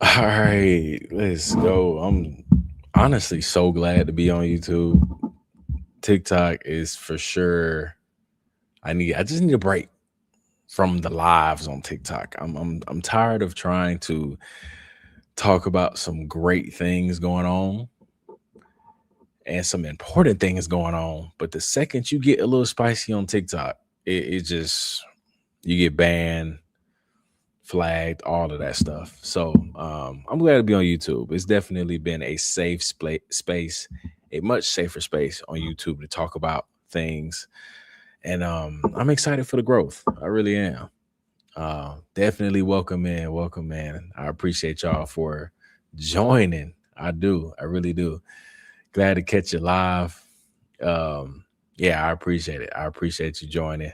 All right, let's go. I'm honestly so glad to be on YouTube. TikTok is for sure. I just need a break from the lives on TikTok. I'm tired of trying to talk about some great things going on and some important things going on, but the second you get a little spicy on TikTok, it just you get banned, flagged, all of that stuff. So I'm glad to be on YouTube. It's definitely been a safe space, a much safer space on YouTube to talk about things. And I'm excited for the growth. I really am. Definitely welcome in, welcome in. I appreciate y'all for joining. I do. I really do. Glad to catch you live. Yeah, I appreciate it. I appreciate you joining.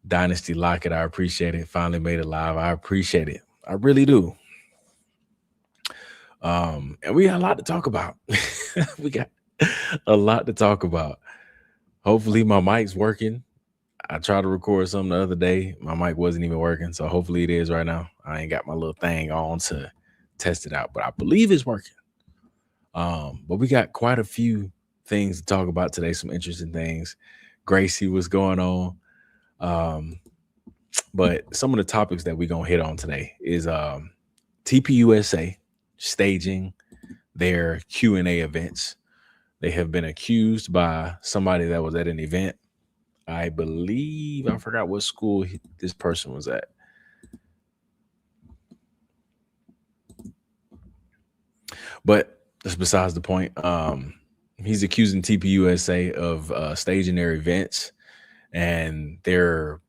Dynasty Locket, I appreciate it. Finally made it live. I appreciate it. I really do. And we got a lot to talk about. We got a lot to talk about. Hopefully my mic's working. I tried to record something the other day. My mic wasn't even working. So hopefully it is right now. I ain't got my little thing on to test it out, but I believe it's working. But we got quite a few things to talk about today, some interesting things. Gracie, what's going on? Um, but some of the topics that we're gonna hit on today is TPUSA staging their Q&A events. They have been accused by somebody that was at an event. I believe I forgot what school this person was at. But that's besides the point. He's accusing TPUSA of staging their events, and they're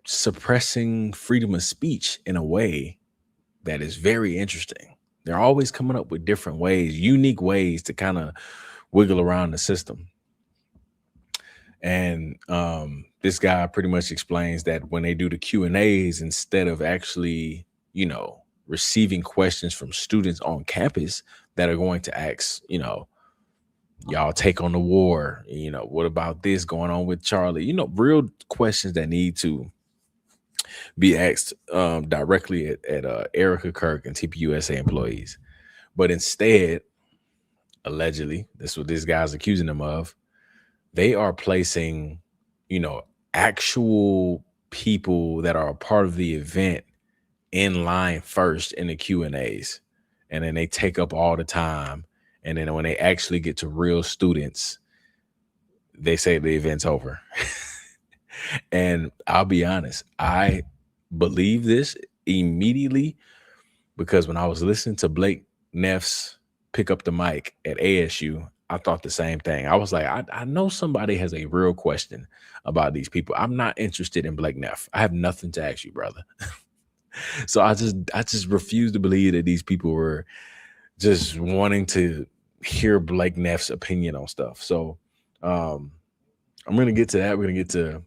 suppressing freedom of speech in a way that is very interesting. They're always coming up with different ways, unique ways to kind of wiggle around the system. And this guy pretty much explains that when they do the Q&As, instead of actually, receiving questions from students on campus that are going to ask, y'all take on the war, what about this going on with Charlie, real questions that need to be asked directly at Erica Kirk and TPUSA employees. But instead, allegedly, that's what this guy's accusing them of, they are placing, actual people that are a part of the event in line first in the Q&As. And then they take up all the time. And then when they actually get to real students, they say the event's over. And I'll be honest, I believe this immediately because when I was listening to Blake Neff's pick up the mic at ASU, I thought the same thing. I was like, I know somebody has a real question about these people. I'm not interested in Blake Neff. I have nothing to ask you, brother. So I just refuse to believe that these people were just wanting to hear Blake Neff's opinion on stuff. So I'm gonna get to that. We're gonna get to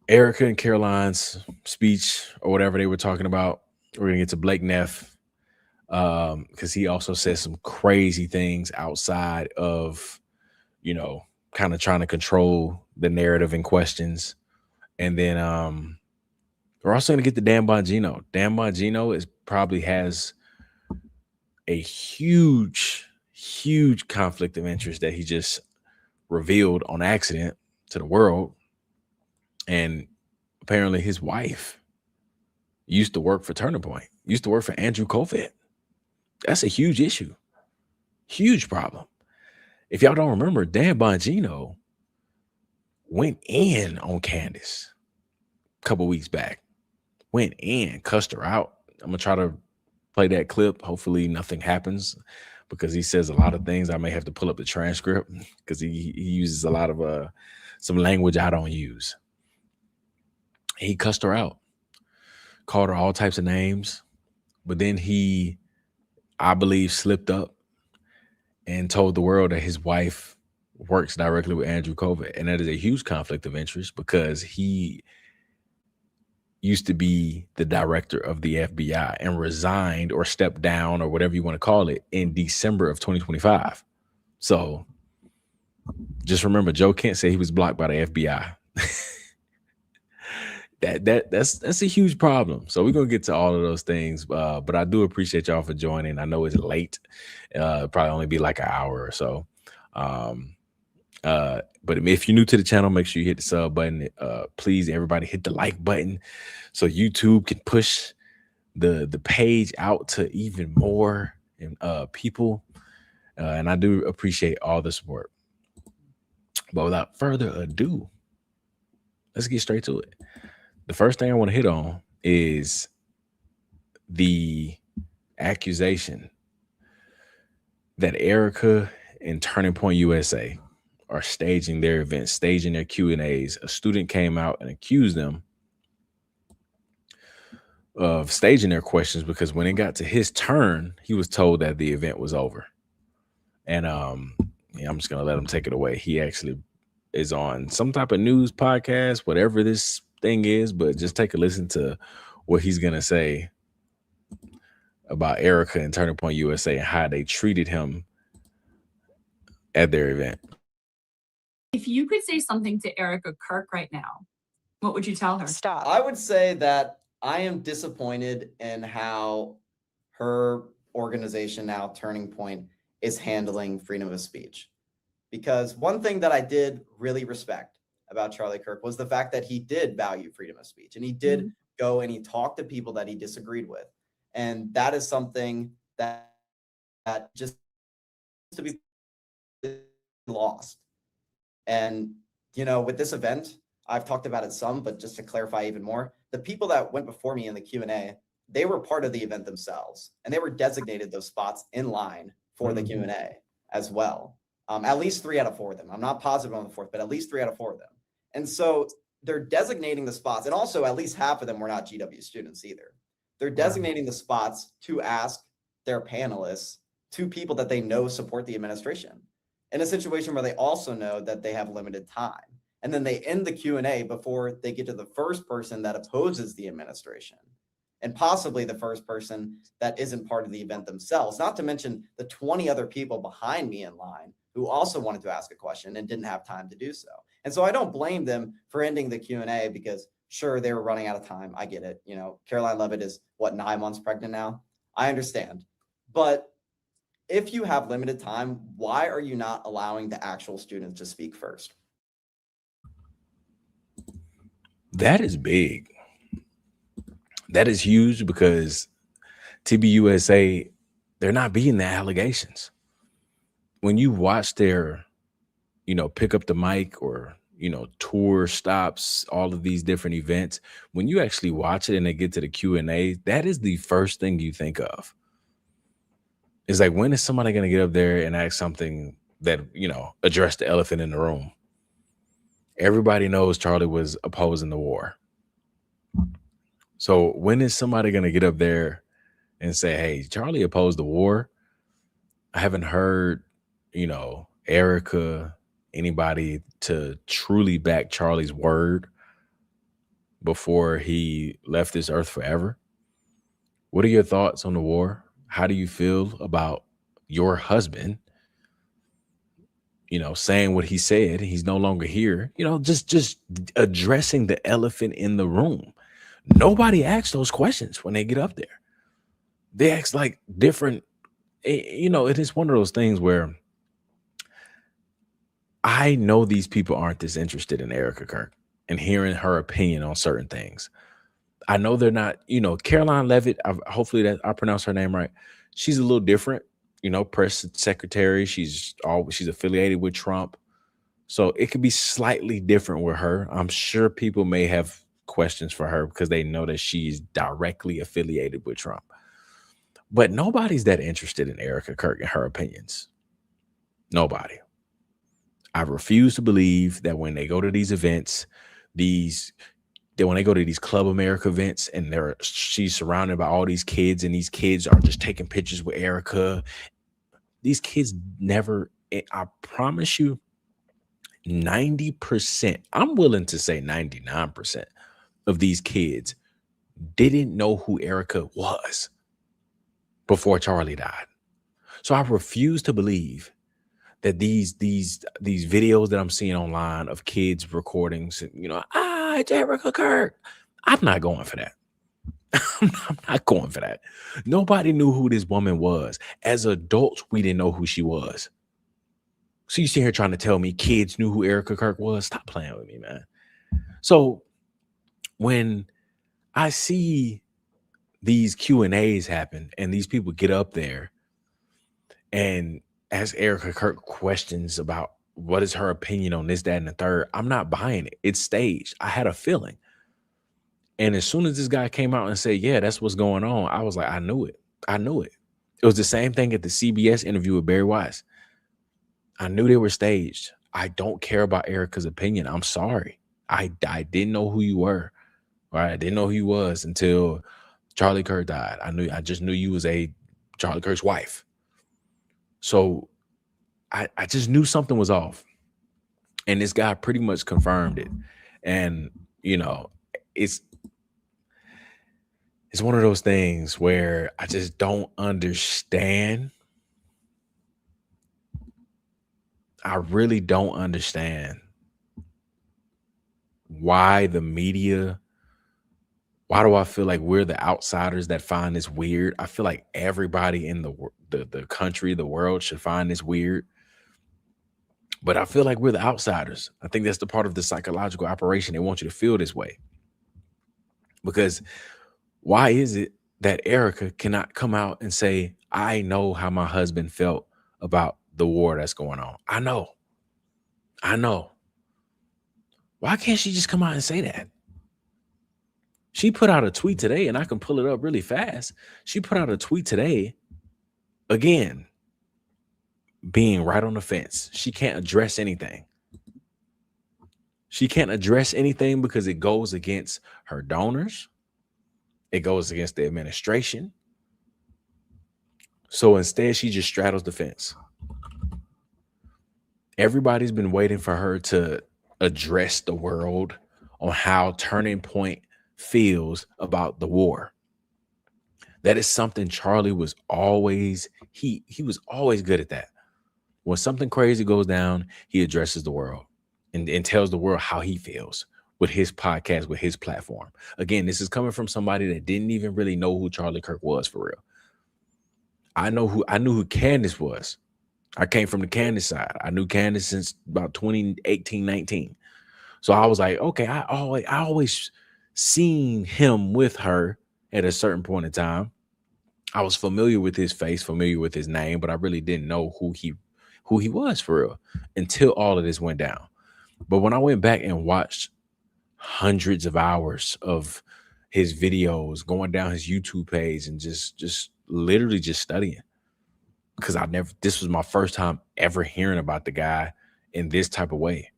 Erica and Caroline's speech or whatever they were talking about. We're gonna get to Blake Neff because he also says some crazy things outside of, kind of trying to control the narrative and questions. And then we're also gonna get to Dan Bongino. Dan Bongino probably has a huge, huge conflict of interest that he just revealed on accident to the world. And apparently his wife used to work for Turning Point, used to work for Andrew Kovac. That's a huge issue, huge problem. If y'all don't remember, Dan Bongino went in on Candace a couple weeks back, went in, cussed her out. I'm going to try to play that clip. Hopefully nothing happens because he says a lot of things. I may have to pull up the transcript because he uses a lot of some language I don't use. He cussed her out, called her all types of names, but then he, I believe, slipped up and told the world that his wife works directly with Andrew Kovac. And that is a huge conflict of interest because he used to be the director of the FBI and resigned or stepped down or whatever you want to call it in December of 2025. So just remember, Joe Kent said he was blocked by the FBI. That's a huge problem. So we're gonna get to all of those things. But I do appreciate y'all for joining. I know it's late. Probably only be like an hour or so. Um, but if you're new to the channel, make sure you hit the sub button. Please, everybody, hit the like button so YouTube can push the page out to even more people. And I do appreciate all the support. But without further ado, let's get straight to it. The first thing I want to hit on is the accusation that Erica and Turning Point USA are staging their events, staging their Q&As. A student came out and accused them of staging their questions because when it got to his turn, he was told that the event was over. And yeah, I'm just gonna let him take it away. He actually is on some type of news podcast, whatever this thing is, but just take a listen to what he's gonna say about Erica and Turning Point USA and how they treated him at their event. If you could say something to Erica Kirk right now, what would you tell her? Stop. I would say that I am disappointed in how her organization now, Turning Point, is handling freedom of speech. Because one thing that I did really respect about Charlie Kirk was the fact that he did value freedom of speech, and he did go and he talked to people that he disagreed with. And that is something that just to be lost. And, you know, with this event, I've talked about it some, but just to clarify even more, the people that went before me in the Q&A, they were part of the event themselves, and they were designated those spots in line for the Q&A as well. At least 3 out of 4 of them. I'm not positive on the 4th, but at least 3 out of 4 of them. And so they're designating the spots, and also at least half of them were not GW students either. They're designating the spots to ask their panelists, to people that they know support the administration, in a situation where they also know that they have limited time. And then they end the Q&A before they get to the first person that opposes the administration, and possibly the first person that isn't part of the event themselves, not to mention the 20 other people behind me in line who also wanted to ask a question and didn't have time to do so. And so I don't blame them for ending the Q&A because sure, they were running out of time. I get it. You know, Caroline Levitt is what, 9 months pregnant now? I understand. But if you have limited time, why are you not allowing the actual students to speak first? That is big. That is huge because TPUSA, they're not beating the allegations. When you watch their, you know, pick up the mic or, you know, tour stops, all of these different events, when you actually watch it and they get to the Q&A, that is the first thing you think of. It's like, when is somebody going to get up there and ask something that, you know, address the elephant in the room? Everybody knows Charlie was opposing the war. So when is somebody going to get up there and say, hey, Charlie opposed the war? I haven't heard, you know, Erica, anybody to truly back Charlie's word before he left this earth forever. What are your thoughts on the war? How do you feel about your husband, you know, saying what he said? He's no longer here. You know, just addressing the elephant in the room. Nobody asks those questions when they get up there. They ask like different, you know, it is one of those things where I know these people aren't this interested in Erica Kirk and hearing her opinion on certain things. I know they're not, you know, Caroline Levitt, hopefully that I pronounce her name right. She's a little different, you know, press secretary. She's affiliated with Trump. So it could be slightly different with her. I'm sure people may have questions for her because they know that she's directly affiliated with Trump. But nobody's that interested in Erica Kirk and her opinions. Nobody. I refuse to believe that when they go to these events, when they go to these Club America events and she's surrounded by all these kids and these kids are just taking pictures with Erica. These kids never, I promise you, 90%, I'm willing to say 99% of these kids didn't know who Erica was before Charlie died. So I refuse to believe that these videos that I'm seeing online of kids recordings, you know, it's Erica Kirk. I'm not going for that. I'm not going for that. Nobody knew who this woman was. As adults, we didn't know who she was. So you sit here trying to tell me kids knew who Erica Kirk was? Stop playing with me, man. So when I see these Q&As happen and these people get up there and ask Erica Kirk questions about what is her opinion on this, that, and the third, I'm not buying it. It's staged. I had a feeling. And as soon as this guy came out and said, yeah, that's what's going on, I was like, I knew it. I knew it. It was the same thing at the CBS interview with Barry Wise. I knew they were staged. I don't care about Erica's opinion. I'm sorry. I didn't know who you were. Right? I didn't know who you was until Charlie Kirk died. I just knew you was a Charlie Kirk's wife. So I just knew something was off. And this guy pretty much confirmed it. And, you know, it's one of those things where I just don't understand. I really don't understand why the media, why do I feel like we're the outsiders that find this weird? I feel like everybody in the country, the world should find this weird. But I feel like we're the outsiders. I think that's the part of the psychological operation. They want you to feel this way. Because why is it that Erica cannot come out and say, I know how my husband felt about the war that's going on? I know. Why can't she just come out and say that? She put out a tweet today, and I can pull it up really fast. She put out a tweet today, again, being right on the fence. She can't address anything. She can't address anything because it goes against her donors. It goes against the administration. So instead, she just straddles the fence. Everybody's been waiting for her to address the world on how Turning Point feels about the war. That is something Charlie was always, he was always good at that. When something crazy goes down, he addresses the world and tells the world how he feels with his podcast, with his platform. Again, this is coming from somebody that didn't even really know who Charlie Kirk was for real. I knew who Candace was. I came from the Candace side. I knew Candace since about 2018, 19. So I was like, okay, I always seen him with her at a certain point in time. I was familiar with his face, familiar with his name, but I really didn't know who he was for real until all of this went down. But when I went back and watched hundreds of hours of his videos, going down his YouTube page and just literally just studying, because this was my first time ever hearing about the guy in this type of way.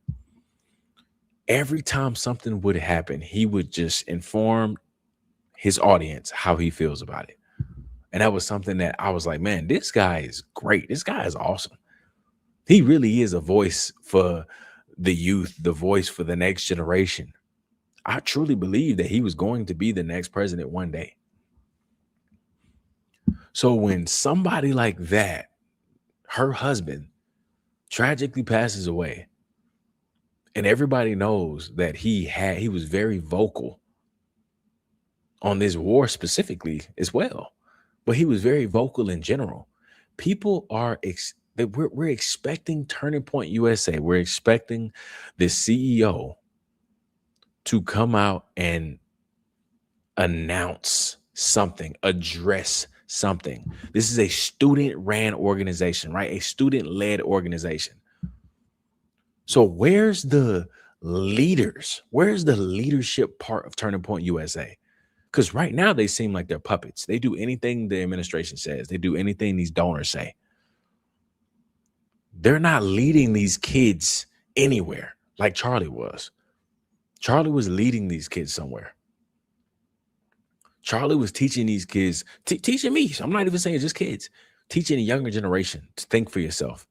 Every time something would happen, he would just inform his audience how he feels about it. And that was something that I was like, man, this guy is great. This guy is awesome. He really is a voice for the youth, the voice for the next generation. I truly believe that he was going to be the next president one day. So when somebody like that, her husband, tragically passes away, and everybody knows that he was very vocal on this war specifically as well, but he was very vocal in general. People are we're expecting Turning Point USA. We're expecting the CEO to come out and announce something, address something. This is a student-ran organization, right? A student-led organization. So where's the leaders? Where's the leadership part of Turning Point USA? Because right now they seem like they're puppets. They do anything the administration says. They do anything these donors say. They're not leading these kids anywhere like Charlie was. Charlie was leading these kids somewhere. Charlie was teaching these kids, teaching me. I'm not even saying just kids, teaching a younger generation to think for yourself.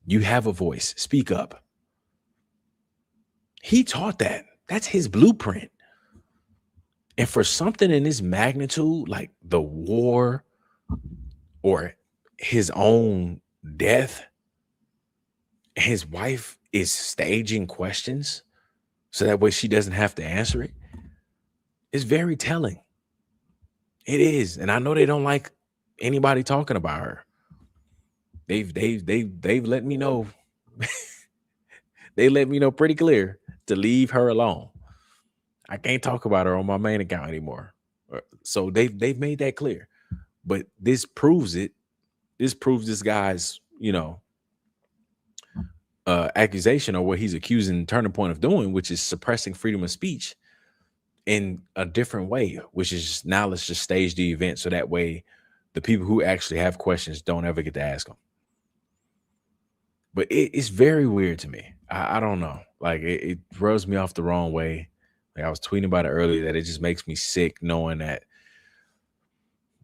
You have a voice. Speak up. He taught that. That's his blueprint. And for something in this magnitude, like the war or his own death, his wife is staging questions, so that way she doesn't have to answer it. It's very telling. It is. And I know they don't like anybody talking about her. They've let me know. They let me know pretty clear to leave her alone. I can't talk about her on my main account anymore. So they've made that clear. But this proves it. This proves this guy's, accusation, or what he's accusing Turning Point of doing, which is suppressing freedom of speech in a different way, which is now let's just stage the event so that way the people who actually have questions don't ever get to ask them. But it's very weird to me. I don't know. Like it rubs me off the wrong way. Like I was tweeting about it earlier, that it just makes me sick knowing that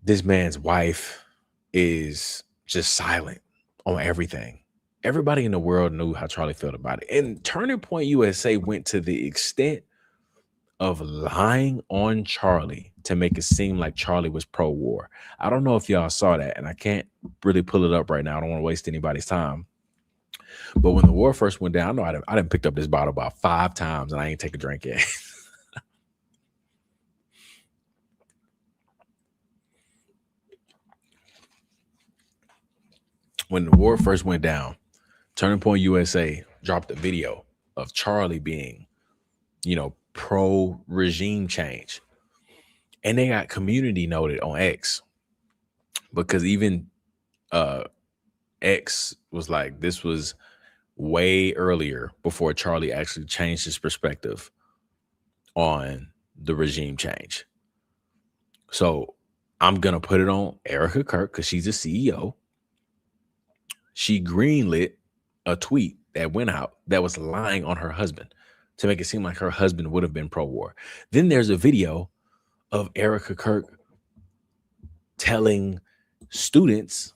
this man's wife is just silent on everything. Everybody in the world knew how Charlie felt about it. And Turning Point USA went to the extent of lying on Charlie to make it seem like Charlie was pro-war. I don't know if y'all saw that, and I can't really pull it up right now. I don't want to waste anybody's time. But when the war first went down, I know I didn't pick up this bottle about 5 times, and I ain't take a drink yet. When the war first went down, Turning Point USA dropped a video of Charlie being, pro-regime change. And they got community noted on X, because even X was like, this was way earlier, before Charlie actually changed his perspective on the regime change. So I'm going to put it on Erica Kirk because she's a CEO. She greenlit a tweet that went out that was lying on her husband to make it seem like her husband would have been pro-war. Then there's a video of Erica Kirk telling students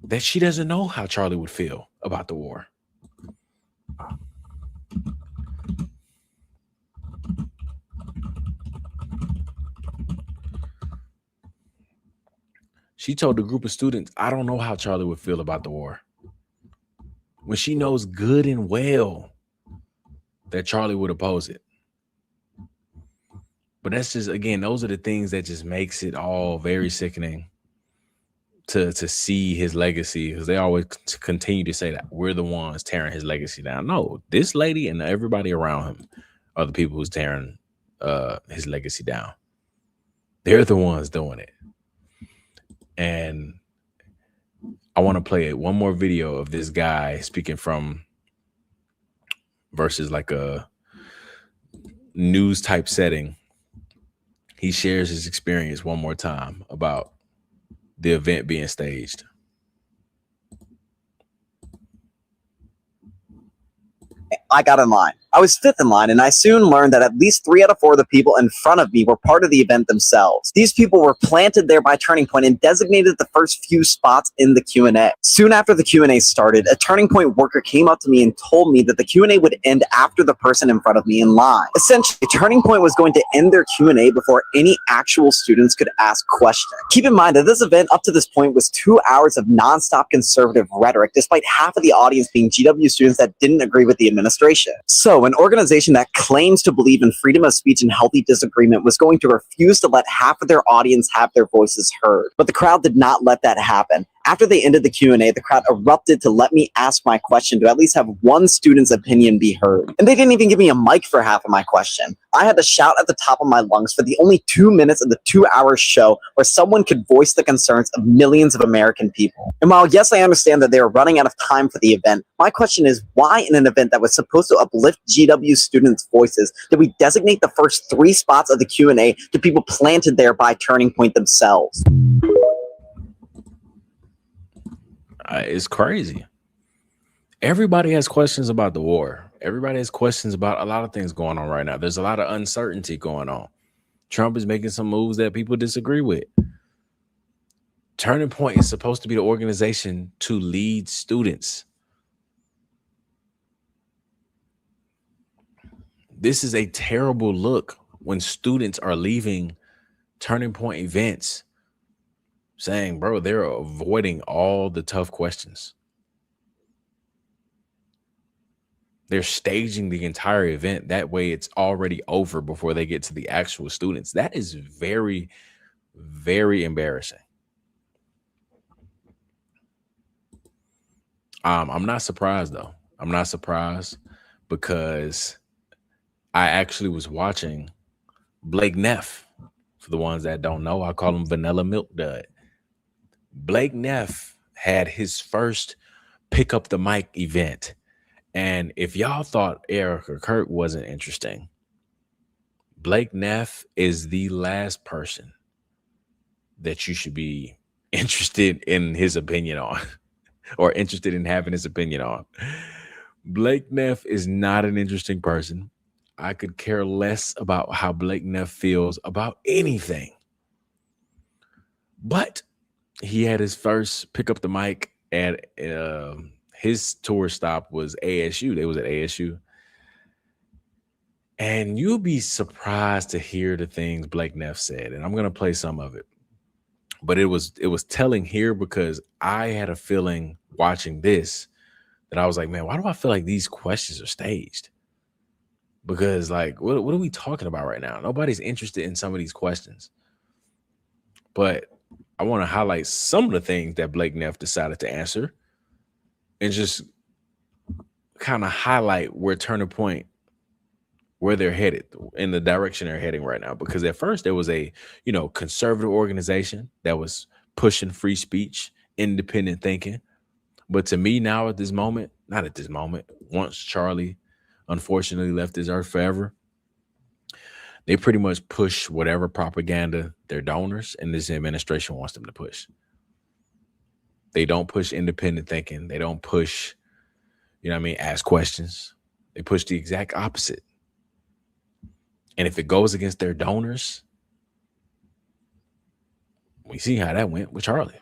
that she doesn't know how Charlie would feel about the war. She told a group of students, I don't know how Charlie would feel about the war, when she knows good and well that Charlie would oppose it. But that's just, again, those are the things that just makes it all very sickening to see his legacy, because they always continue to say that we're the ones tearing his legacy down. No, this lady and everybody around him are the people who's tearing his legacy down. They're the ones doing it. And I want to play one more video of this guy speaking from versus like a news type setting. He shares his experience one more time about the event being staged. I got in line. I was 5th in line, and I soon learned that at least 3 out of 4 of the people in front of me were part of the event themselves. These people were planted there by Turning Point and designated the first few spots in the Q&A. Soon after the Q&A started, a Turning Point worker came up to me and told me that the Q&A would end after the person in front of me in line. Essentially, Turning Point was going to end their Q&A before any actual students could ask questions. Keep in mind that this event up to this point was 2 hours of nonstop conservative rhetoric, despite half of the audience being GW students that didn't agree with the administration. So, an organization that claims to believe in freedom of speech and healthy disagreement was going to refuse to let half of their audience have their voices heard. But the crowd did not let that happen. After they ended the Q&A, the crowd erupted to let me ask my question to at least have one student's opinion be heard. And they didn't even give me a mic for half of my question. I had to shout at the top of my lungs for the only 2 minutes of the 2-hour show where someone could voice the concerns of millions of American people. And while yes, I understand that they are running out of time for the event, my question is, why in an event that was supposed to uplift GW students' voices did we designate the first 3 spots of the Q&A to people planted there by Turning Point themselves? It's crazy. Everybody has questions about the war. Everybody has questions about a lot of things going on right now. There's a lot of uncertainty going on. Trump is making some moves that people disagree with. Turning Point is supposed to be the organization to lead students. This is a terrible look when students are leaving Turning Point events saying, bro, they're avoiding all the tough questions. They're staging the entire event. That way it's already over before they get to the actual students. That is very, very embarrassing. I'm not surprised though. I'm not surprised because I actually was watching Blake Neff. For the ones that don't know, I call him Vanilla Milk Dud. Blake Neff had his first pick up the mic event. And if y'all thought Erica Kirk wasn't interesting, Blake Neff is the last person that you should be interested in his opinion on or interested in having his opinion on. Blake Neff is not an interesting person. I could care less about how Blake Neff feels about anything. But he had his first pick up the mic at his tour stop was ASU. They was at ASU. And you'll be surprised to hear the things Blake Neff said. And I'm going to play some of it. But it was telling here because I had a feeling watching this that I was like, man, why do I feel like these questions are staged? Because like, what are we talking about right now? Nobody's interested in some of these questions. But I want to highlight some of the things that Blake Neff decided to answer and just kind of highlight where Turning Point, where they're headed, in the direction they're heading right now. Because at first there was a, conservative organization that was pushing free speech, independent thinking. But to me now at this moment, not at this moment, once Charlie unfortunately left this earth forever, they pretty much push whatever propaganda their donors and this administration wants them to push. They don't push independent thinking. They don't push, ask questions. They push the exact opposite. And if it goes against their donors, we see how that went with Charlie.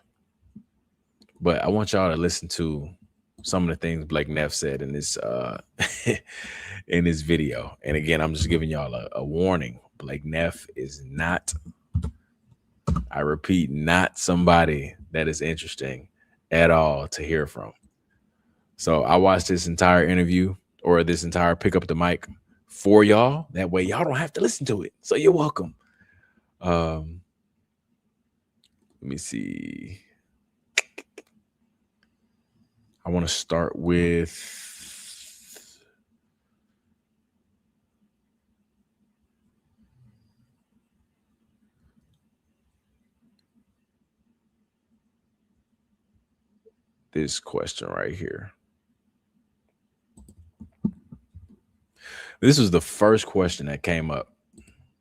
But I want y'all to listen to some of the things Blake Neff said in this in this video. And again, I'm just giving y'all a warning. Blake Neff is not, I repeat, not somebody that is interesting at all to hear from. So I watched this entire interview or this entire pick up the mic for y'all. That way y'all don't have to listen to it. So you're welcome. Let me see. I want to start with this question right here. This was the first question that came up.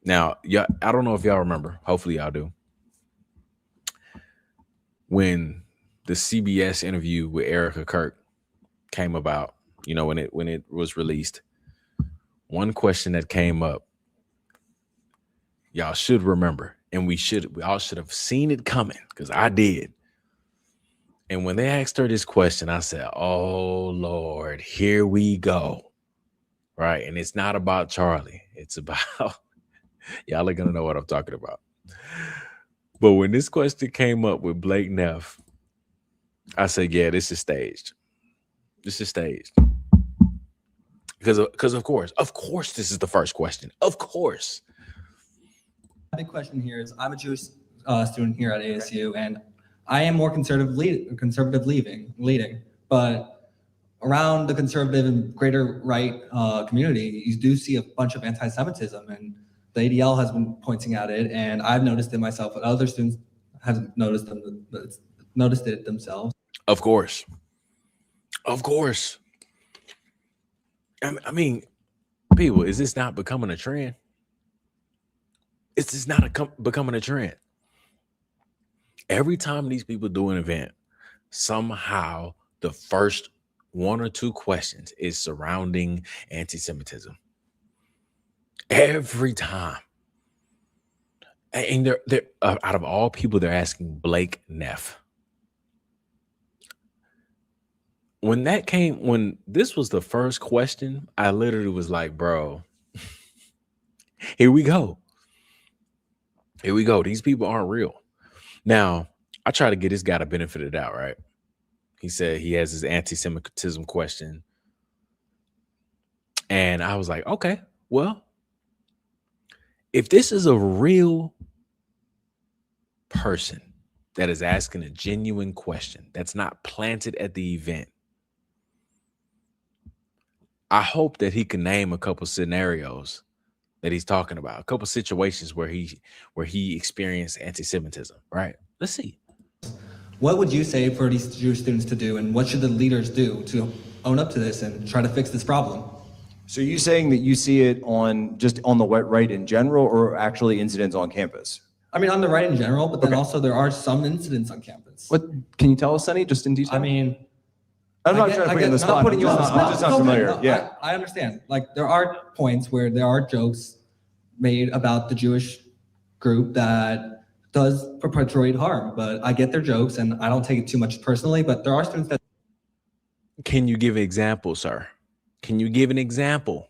Now, yeah, I don't know if y'all remember. Hopefully y'all do. When the CBS interview with Erica Kirk came about, when it was released, one question that came up, y'all should remember, and we all should have seen it coming, because I did. And when they asked her this question, I said, oh Lord, here we go. Right. And it's not about Charlie. It's about y'all are gonna know what I'm talking about. But when this question came up with Blake Neff, I said, yeah, this is staged. This is staged. Because of course, this is the first question. Of course. The big question here is, I'm a Jewish student here at ASU, and I am more conservative leading, but around the conservative and greater right community, you do see a bunch of anti-Semitism, and the ADL has been pointing at it, and I've noticed it myself, and other students have noticed it themselves. Of course. I mean, people, is this not becoming a trend? Is this not becoming a trend? Every time these people do an event, somehow the first one or two questions is surrounding anti-Semitism. Every time. And they're out of all people, they're asking Blake Neff. When this was the first question, I literally was like, bro, here we go. These people aren't real. Now, I try to get this guy the benefit of the doubt, right? He said he has his anti-Semitism question. And I was like, okay, well, if this is a real person that is asking a genuine question that's not planted at the event, I hope that he can name a couple scenarios that he's talking about, a couple situations where he experienced anti-Semitism, right? Let's see. What would you say for these Jewish students to do, and what should the leaders do to own up to this and try to fix this problem? So are you saying that you see it just on the right in general, or actually incidents on campus? I mean, on the right in general, but then Okay. also there are some incidents on campus. What can you tell us any just in detail? I mean, I'm not trying to put you on the spot. Not putting you on the I'm spot. just not familiar. No, Yeah. I understand. Like, there are points where there are jokes made about the Jewish group that does perpetuate harm, but I get their jokes and I don't take it too much personally, but there are students that. Can you give an example, sir? Can you give an example?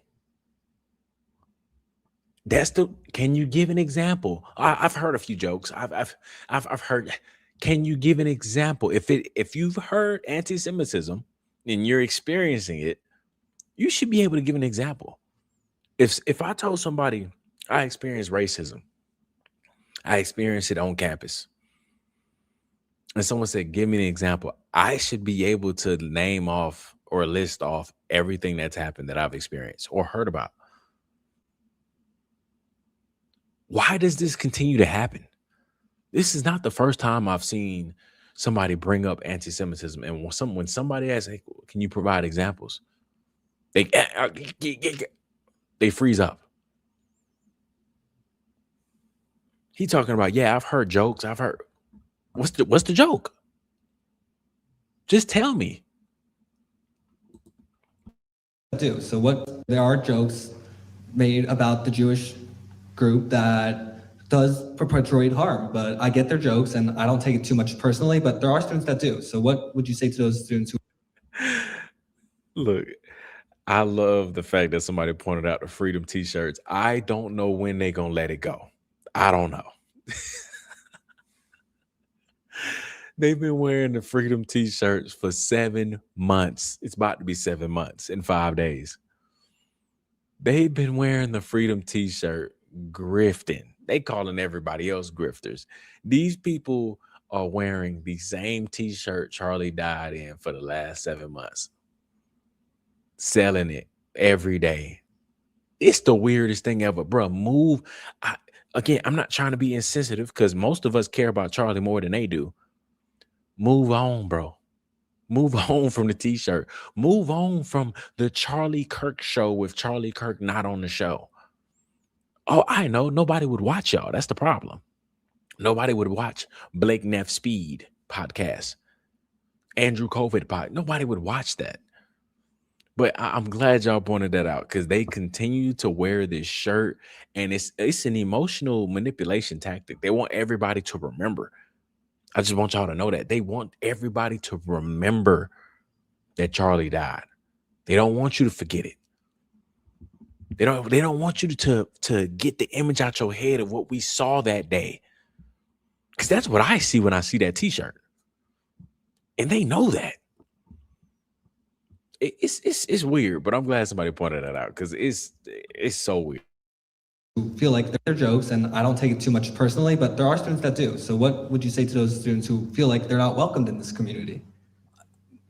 Can you give an example? I've heard a few jokes. I've heard. Can you give an example? If you've heard anti-Semitism and you're experiencing it, you should be able to give an example. If I told somebody I experienced racism, I experienced it on campus, and someone said, "Give me an example," I should be able to name off or list off everything that's happened that I've experienced or heard about. Why does this continue to happen? This is not the first time I've seen somebody bring up anti-Semitism. And when somebody asks, hey, can you provide examples? They freeze up. He talking about, yeah, I've heard jokes. I've heard. What's the joke? Just tell me. So there are jokes made about the Jewish group that does perpetuate harm, but I get their jokes and I don't take it too much personally, but there are students that do. So what would you say to those students who? Look, I love the fact that somebody pointed out the freedom t-shirts. I don't know when they're going to let it go. I don't know. They've been wearing the freedom t-shirts for 7 months. It's about to be 7 months in 5 days. They've been wearing the freedom t-shirt, grifting. They calling everybody else grifters. These people are wearing the same t-shirt Charlie died in for the last 7 months. Selling it every day. It's the weirdest thing ever, bro. Move. I'm not trying to be insensitive because most of us care about Charlie more than they do. Move on, bro. Move on from the t-shirt. Move on from the Charlie Kirk show with Charlie Kirk not on the show. Oh, I know. Nobody would watch y'all. That's the problem. Nobody would watch Blake Neff Speed podcast, Andrew COVID pod. Nobody would watch that. But I'm glad y'all pointed that out because they continue to wear this shirt, and it's an emotional manipulation tactic. They want everybody to remember. I just want y'all to know that they want everybody to remember that Charlie died. They don't want you to forget it. They don't want you to get the image out your head of what we saw that day. Because that's what I see when I see that t-shirt. And they know that. It's weird, but I'm glad somebody pointed that out because it's so weird. Feel like they're jokes and I don't take it too much personally, but there are students that do. So what would you say to those students who feel like they're not welcomed in this community?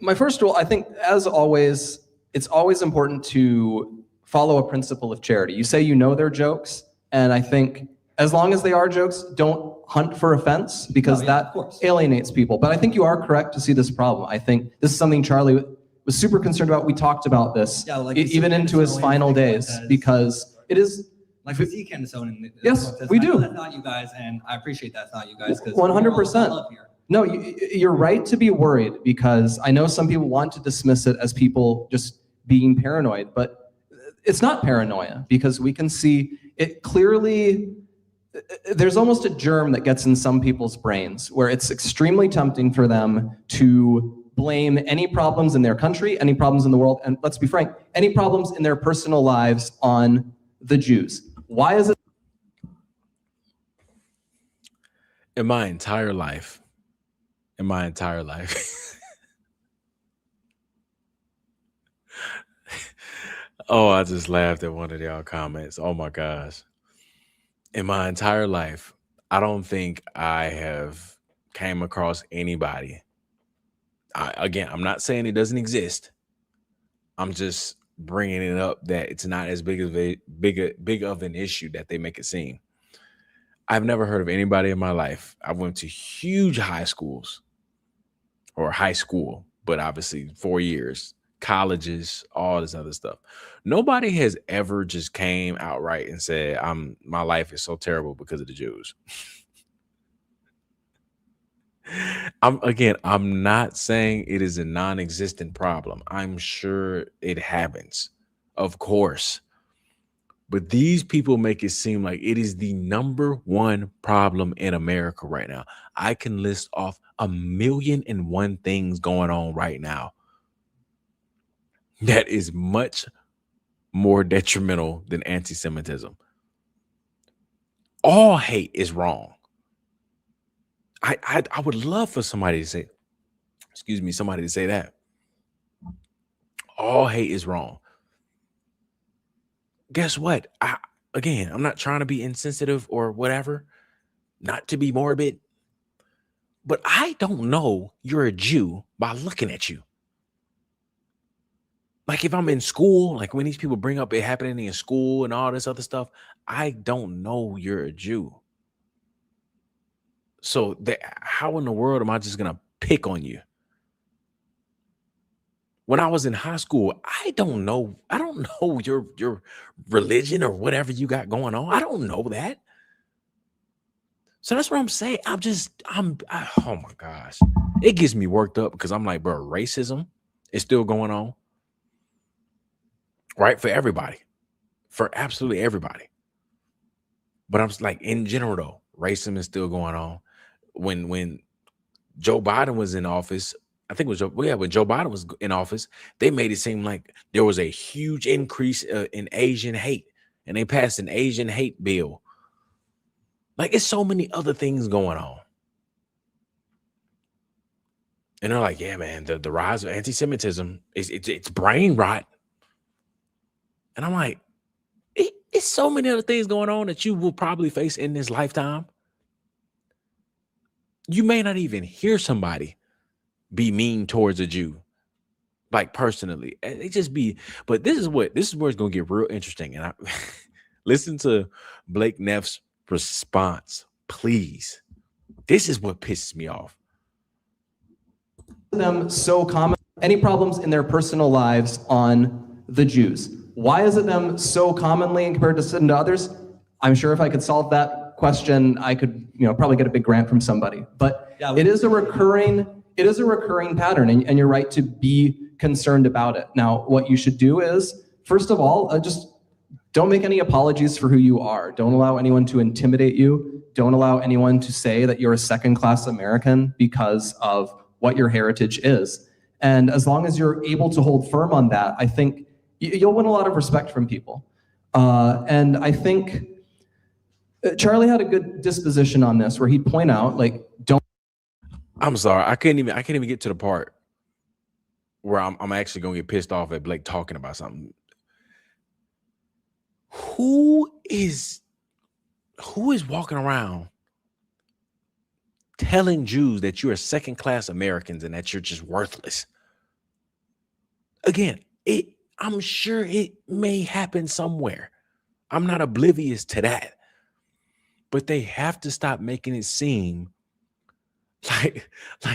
My first rule, I think, as always, it's always important to follow a principle of charity. You say you know they're jokes, and I think as long as they are jokes, don't hunt for offense because that alienates people. But I think you are correct to see this problem. I think this is something Charlie was super concerned about. We talked about this even into his final days because it is. Like we see Candace Owen. Yes, we do. That's not you guys, and I appreciate that's not you guys. 100%. No, you're right to be worried because I know some people want to dismiss it as people just being paranoid, but it's not paranoia because we can see it clearly. There's almost a germ that gets in some people's brains where it's extremely tempting for them to blame any problems in their country, any problems in the world, and let's be frank, any problems in their personal lives on the Jews. Why is it? In my entire life, Oh, I just laughed at one of y'all comments. Oh my gosh. In my entire life, I don't think I have came across anybody. Again, I'm not saying it doesn't exist. I'm just bringing it up that it's not as big of an issue that they make it seem. I've never heard of anybody in my life. I went to huge high schools or high school, but obviously 4 years, colleges, all this other stuff. Nobody has ever just came outright and said, my life is so terrible because of the Jews. I'm not saying it is a non-existent problem. I'm sure it happens, of course. But these people make it seem like it is the number one problem in America right now. I can list off 1,000,001 things going on right now that is much more detrimental than anti-Semitism. All hate is wrong. I would love for somebody to say, somebody to say that. All hate is wrong. Guess what? I'm not trying to be insensitive or whatever, not to be morbid, but I don't know you're a Jew by looking at you. Like if I'm in school, like when these people bring up it happening in school and all this other stuff, I don't know you're a Jew. So how in the world am I just gonna pick on you? When I was in high school, I don't know your religion or whatever you got going on. I don't know that. So that's what I'm saying. Oh my gosh. It gets me worked up because I'm like, bro, racism is still going on. Right? For everybody. For absolutely everybody. But I'm just like, in general, though, racism is still going on. When Joe Biden was in office, I think it was when Joe Biden was in office, they made it seem like there was a huge increase in Asian hate, and they passed an Asian hate bill. Like it's so many other things going on. And they're like, yeah, man, the rise of anti-Semitism it's brain rot. And I'm like, it's so many other things going on that you will probably face in this lifetime. You may not even hear somebody be mean towards a Jew, like personally. It just be, but this is where it's gonna get real interesting. And I listen to Blake Neff's response, please. This is what pisses me off. Them so common, any problems in their personal lives on the Jews? Why is it them so commonly in comparison to others? I'm sure if I could solve that question, I could, probably get a big grant from somebody. But yeah, it is a recurring pattern, and you're right to be concerned about it. Now, what you should do is, first of all, just don't make any apologies for who you are. Don't allow anyone to intimidate you. Don't allow anyone to say that you're a second-class American because of what your heritage is. And as long as you're able to hold firm on that, I think you'll win a lot of respect from people. And I think Charlie had a good disposition on this where he'd point out, like, don't. I'm sorry. I can't even get to the part where I'm actually going to get pissed off at Blake talking about something. Who is walking around telling Jews that you're second-class Americans and that you're just worthless? Again, I'm sure it may happen somewhere. I'm not oblivious to that. But they have to stop making it seem like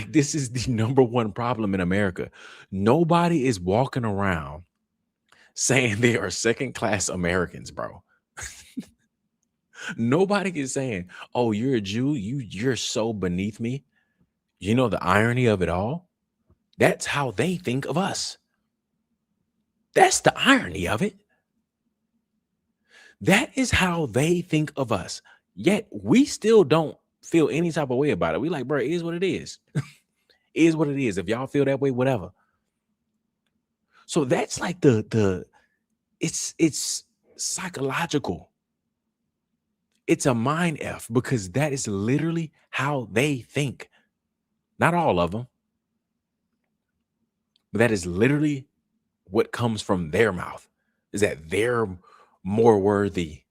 this is the number one problem in America. Nobody is walking around saying they are second-class Americans, bro. Nobody is saying, oh, you're a Jew, you're so beneath me. You know the irony of it all? That's how they think of us. That's the irony of it. That is how they think of us. Yet we still don't feel any type of way about it. We like, bro, it is what it is. It is what it is. If y'all feel that way, whatever. So that's like it's psychological. It's a mind F because that is literally how they think. Not all of them, but that is literally what comes from their mouth. is that they're more worthy.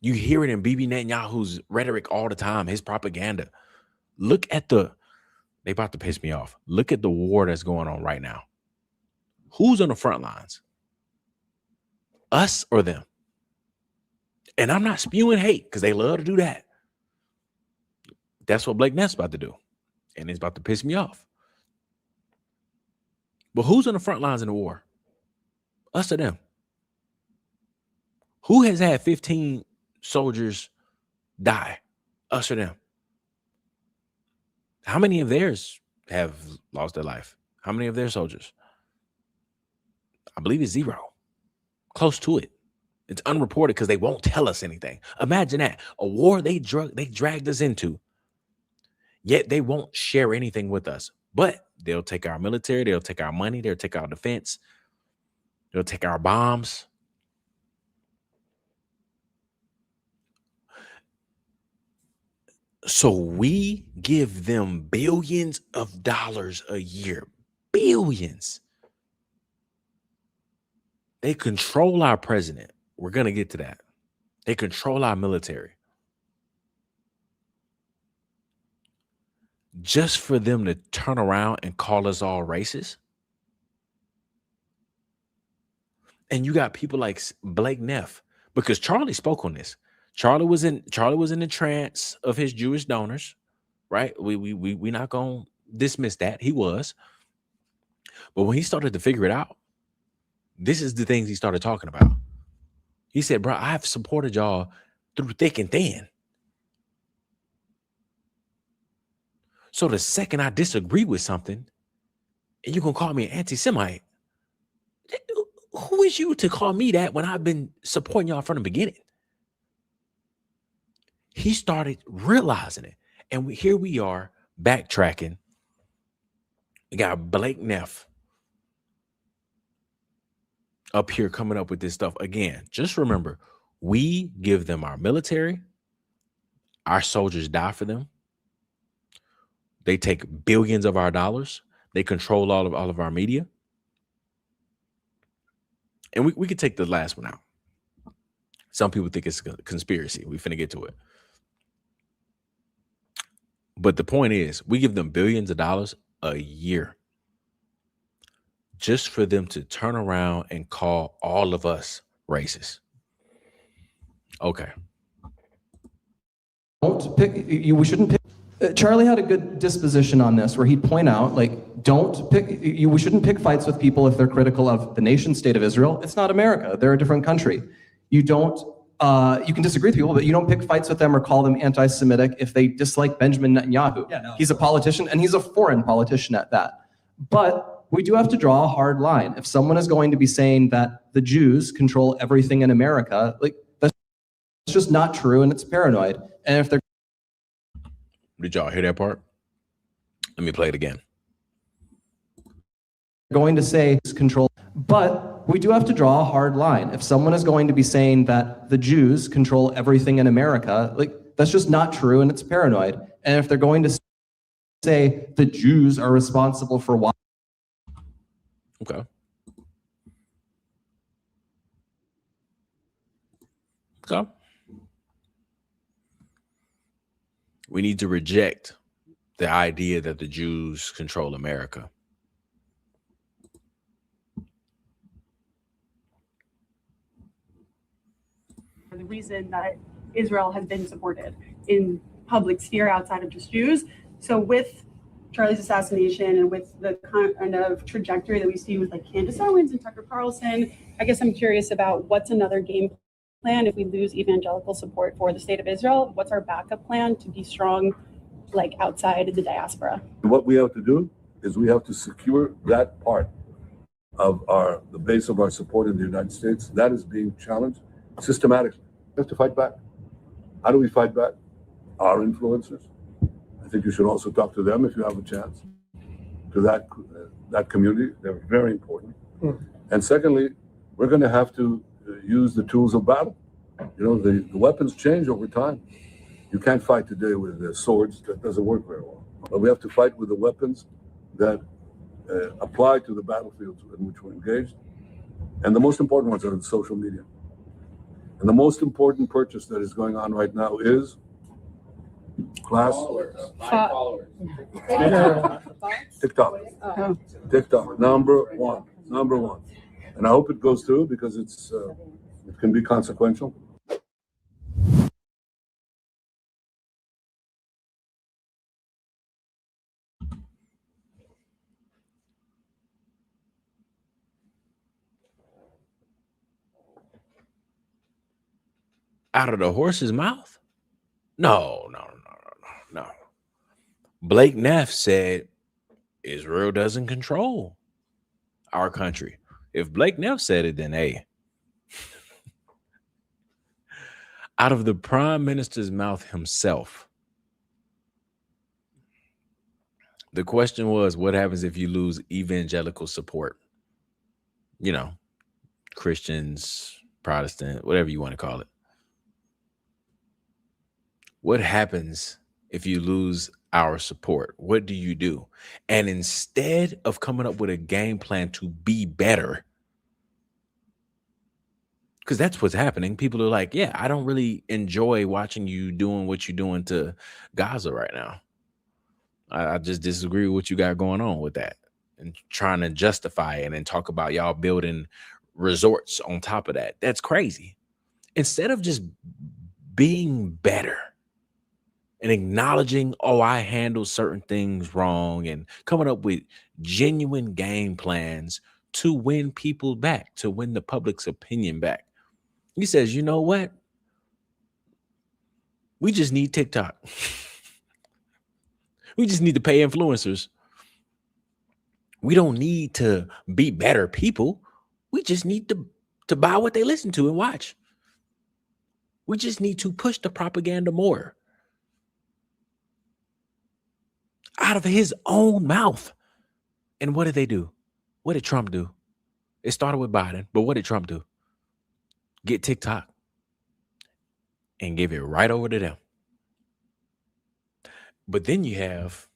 You hear it in Bibi Netanyahu's rhetoric all the time, his propaganda. Look at they about to piss me off. Look at the war that's going on right now. Who's on the front lines? Us or them? And I'm not spewing hate because they love to do that. That's what Blake Neff's about to do. And it's about to piss me off. But who's on the front lines in the war? Us or them? Who has had 15 soldiers die? Us or them? How many of theirs have lost their life? How many of their soldiers? I believe it's 0. Close to it. It's unreported because they won't tell us anything. Imagine that. A war they dragged us into, yet they won't share anything with us. But they'll take our military, they'll take our money, they'll take our defense, they'll take our bombs. So we give them billions of dollars a year. Billions. They control our president. We're going to get to that. They control our military. Just for them to turn around and call us all racist. And you got people like Blake Neff, because Charlie spoke on this. Charlie was in the trance of his Jewish donors, right? We not gonna dismiss that. He was. But when he started to figure it out, this is the things he started talking about. He said, bro, I have supported y'all through thick and thin. So the second I disagree with something, and you're gonna call me an anti-Semite, who is you to call me that when I've been supporting y'all from the beginning? He started realizing it. And here we are backtracking. We got Blake Neff up here coming up with this stuff again. Just remember, we give them our military. Our soldiers die for them. They take billions of our dollars. They control all of our media. And we could take the last one out. Some people think it's a conspiracy. We finna get to it. But the point is, we give them billions of dollars a year just for them to turn around and call all of us racist. Okay. Don't pick, we shouldn't pick. Charlie had a good disposition on this where he'd point out, like, we shouldn't pick fights with people if they're critical of the nation state of Israel. It's not America. They're a different country. You can disagree with people, but you don't pick fights with them or call them anti-Semitic if they dislike Benjamin Netanyahu. Yeah, no. He's a politician, and he's a foreign politician at that. But we do have to draw a hard line. If someone is going to be saying that the Jews control everything in America, like, that's just not true, and it's paranoid. And if they're Did y'all hear that part? Let me play it again. going to say control, but we do have to draw a hard line. If someone is going to be saying that the Jews control everything in America, like, that's just not true, and it's paranoid. And if they're going to say the Jews are responsible for why. Okay. Okay. We need to reject the idea that the Jews control America. The reason that Israel has been supported in public sphere outside of just Jews. So with Charlie's assassination and with the kind of trajectory that we see with like Candace Owens and Tucker Carlson, I guess I'm curious about what's another game plan if we lose evangelical support for the state of Israel. What's our backup plan to be strong, like outside the diaspora? What we have to do is we have to secure that part of the base of our support in the United States. That is being challenged systematically. We have to fight back. How do we fight back? Our influencers. I think you should also talk to them if you have a chance. To that community, they're very important. And secondly, we're going to have to use the tools of battle. You know, the weapons change over time. You can't fight today with swords. That doesn't work very well. But we have to fight with the weapons that apply to the battlefields in which we're engaged. And the most important ones are in social media. And the most important purchase that is going on right now is class TikTok. TikTok, number one. And I hope it goes through because it can be consequential. Out of the horse's mouth? No. Blake Neff said Israel doesn't control our country. If Blake Neff said it, then hey. Out of the prime minister's mouth himself. The question was, what happens if you lose evangelical support? You know, Christians, Protestant, whatever you want to call it. What happens if you lose our support? What do you do? And instead of coming up with a game plan to be better, because that's what's happening. People are like, yeah, I don't really enjoy watching you doing what you're doing to Gaza right now. I just disagree with what you got going on with that and trying to justify it and talk about y'all building resorts on top of that. That's crazy. Instead of just being better and acknowledging, oh, I handled certain things wrong and coming up with genuine game plans to win people back, to win the public's opinion back. He says, you know what? We just need TikTok. We just need to pay influencers. We don't need to be better people. We just need to buy what they listen to and watch. We just need to push the propaganda more. Out of his own mouth. And what did they do? What did Trump do? It started with Biden, but what did Trump do? Get TikTok and give it right over to them. But then you have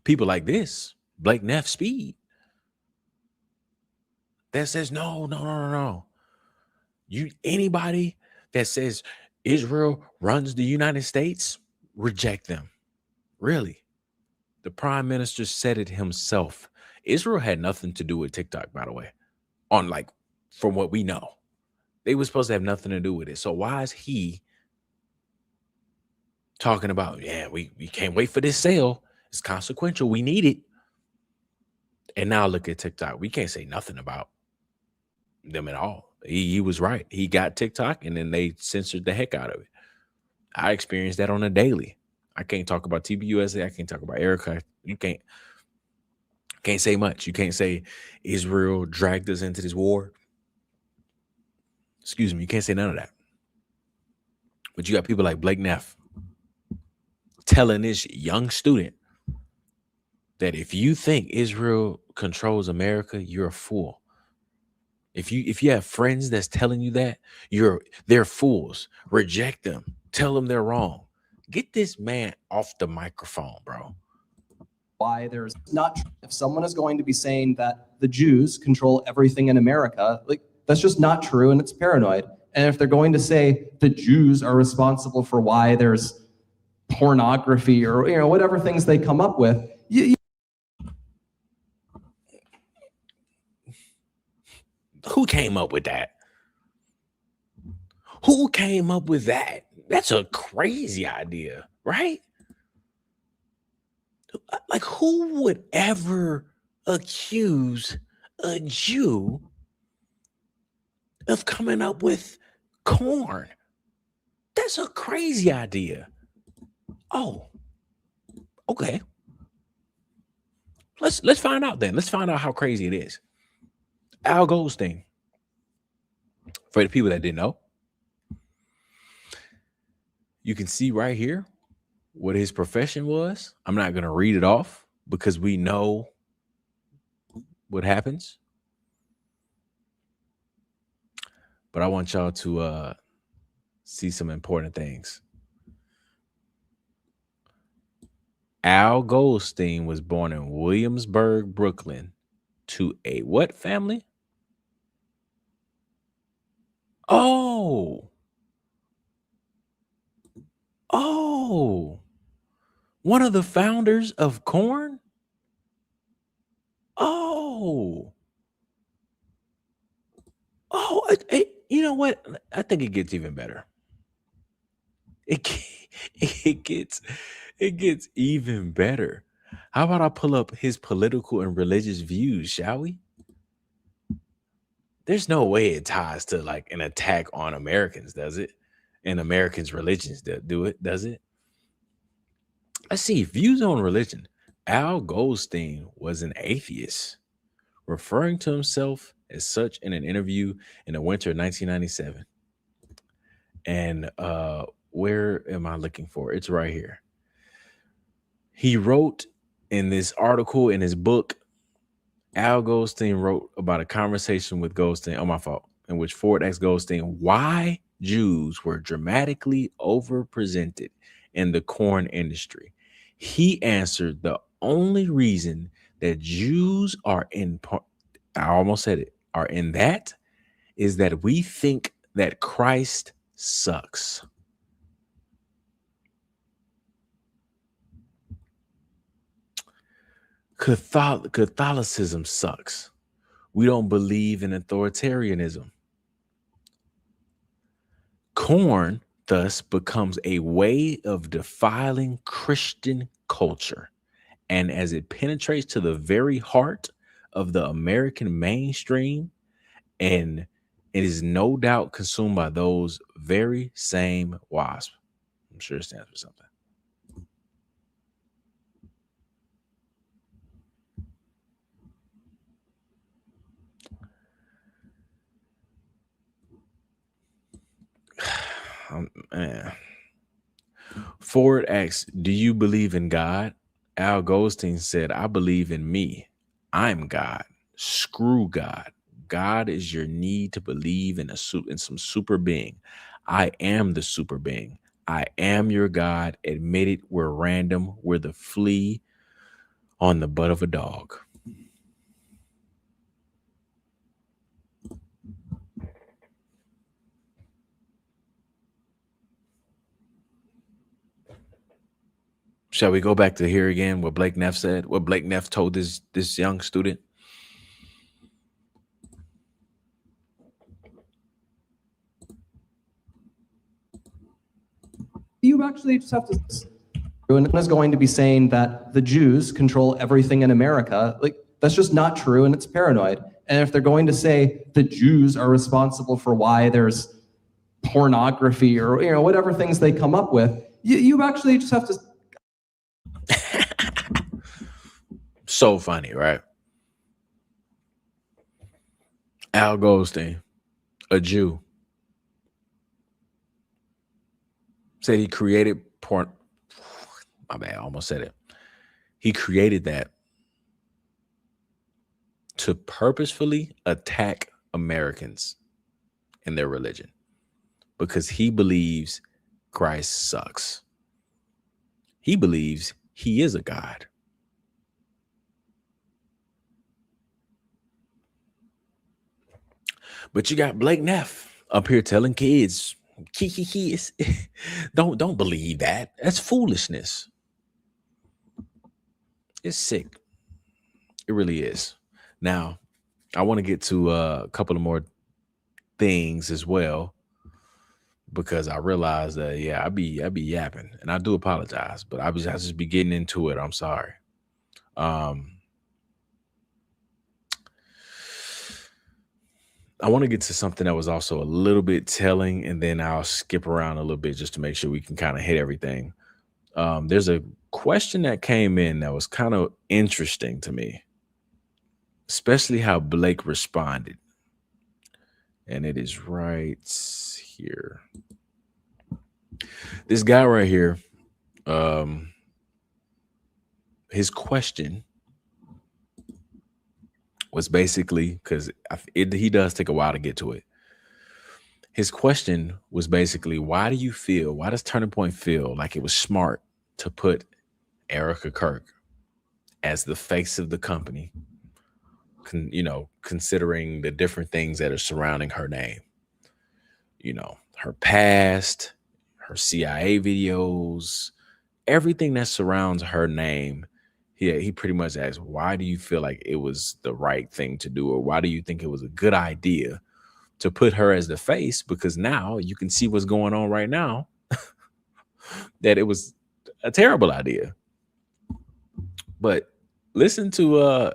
people like this, Blake Neff Speed, that says, no. Anybody that says Israel runs the United States, reject them. Really? The prime minister said it himself. Israel had nothing to do with TikTok, by the way, from what we know. They were supposed to have nothing to do with it. So why is he talking about, yeah, we can't wait for this sale. It's consequential. We need it. And now look at TikTok. We can't say nothing about them at all. He was right. He got TikTok and then they censored the heck out of it. I experienced that on a daily. I can't talk about TPUSA. I can't talk about Erica. You can't say much. You can't say Israel dragged us into this war. Excuse me. You can't say none of that. But you got people like Blake Neff telling this young student that if you think Israel controls America, you're a fool. If you have friends that's telling you that, they're fools. Reject them. Tell them they're wrong. Get this man off the microphone, bro. Why there's not, if someone is going to be saying that the Jews control everything in America, like that's just not true and it's paranoid. And if they're going to say the Jews are responsible for why there's pornography or whatever things they come up with, who came up with that? Who came up with that? That's a crazy idea, right? Like, who would ever accuse a Jew of coming up with corn? That's a crazy idea. Oh, okay. Let's find out then. Let's find out how crazy it is. Al Goldstein, for the people that didn't know, you can see right here what his profession was. I'm not going to read it off because we know what happens. But I want y'all to see some important things. Al Goldstein was born in Williamsburg, Brooklyn, to a what family? Oh, one of the founders of Korn. Oh, you know what? I think it gets even better. It ge- it gets even better. How about I pull up his political and religious views, shall we? There's no way it ties to like an attack on Americans, does it? And Americans' religions that do it, does it? Let's see. Views on religion. Al Goldstein was an atheist, referring to himself as such in an interview in the winter of 1997. And where am I looking for? It's right here. He wrote in this article in his book, Al Goldstein wrote about a conversation with Goldstein, my fault, in which Ford asked Goldstein why Jews were dramatically overrepresented in the corn industry. He answered the only reason that Jews are I almost said it, are in that is that we think that Christ sucks. Catholicism sucks. We don't believe in authoritarianism. Corn thus becomes a way of defiling Christian culture. And as it penetrates to the very heart of the American mainstream, and it is no doubt consumed by those very same wasps. I'm sure it stands for something. Man. Ford asks, do you believe in God? Al Goldstein said, I believe in me. I'm God. Screw God. God is your need to believe in some super being. I am the super being. I am your God. Admit it. We're random. We're the flea on the butt of a dog. Shall we go back to here again? What Blake Neff said? What Blake Neff told this young student? You actually just have to. And is going to be saying that the Jews control everything in America. Like, that's just not true, and it's paranoid. And if they're going to say the Jews are responsible for why there's pornography or whatever things they come up with, you actually just have to. So funny, right? Al Goldstein, a Jew, said he created porn. My bad, I almost said it. He created that to purposefully attack Americans and their religion because he believes Christ sucks. He believes he is a God. But you got Blake Neff up here telling kids, don't believe that. That's foolishness. It's sick. It really is. Now, I want to get to a couple of more things as well, because I realized that, I be yapping, and I do apologize, but I just be getting into it. I'm sorry. I want to get to something that was also a little bit telling, and then I'll skip around a little bit just to make sure we can kind of hit everything. There's a question that came in that was kind of interesting to me, especially how Blake responded. And it is right here. This guy right here, his question was basically, because he does take a while to get to it. His question was basically, why does Turning Point feel like it was smart to put Erica Kirk as the face of the company, considering the different things that are surrounding her name, her past, her CIA videos, everything that surrounds her name. He pretty much asked, why do you feel like it was the right thing to do? Or why do you think it was a good idea to put her as the face? Because now you can see what's going on right now, that it was a terrible idea. But listen to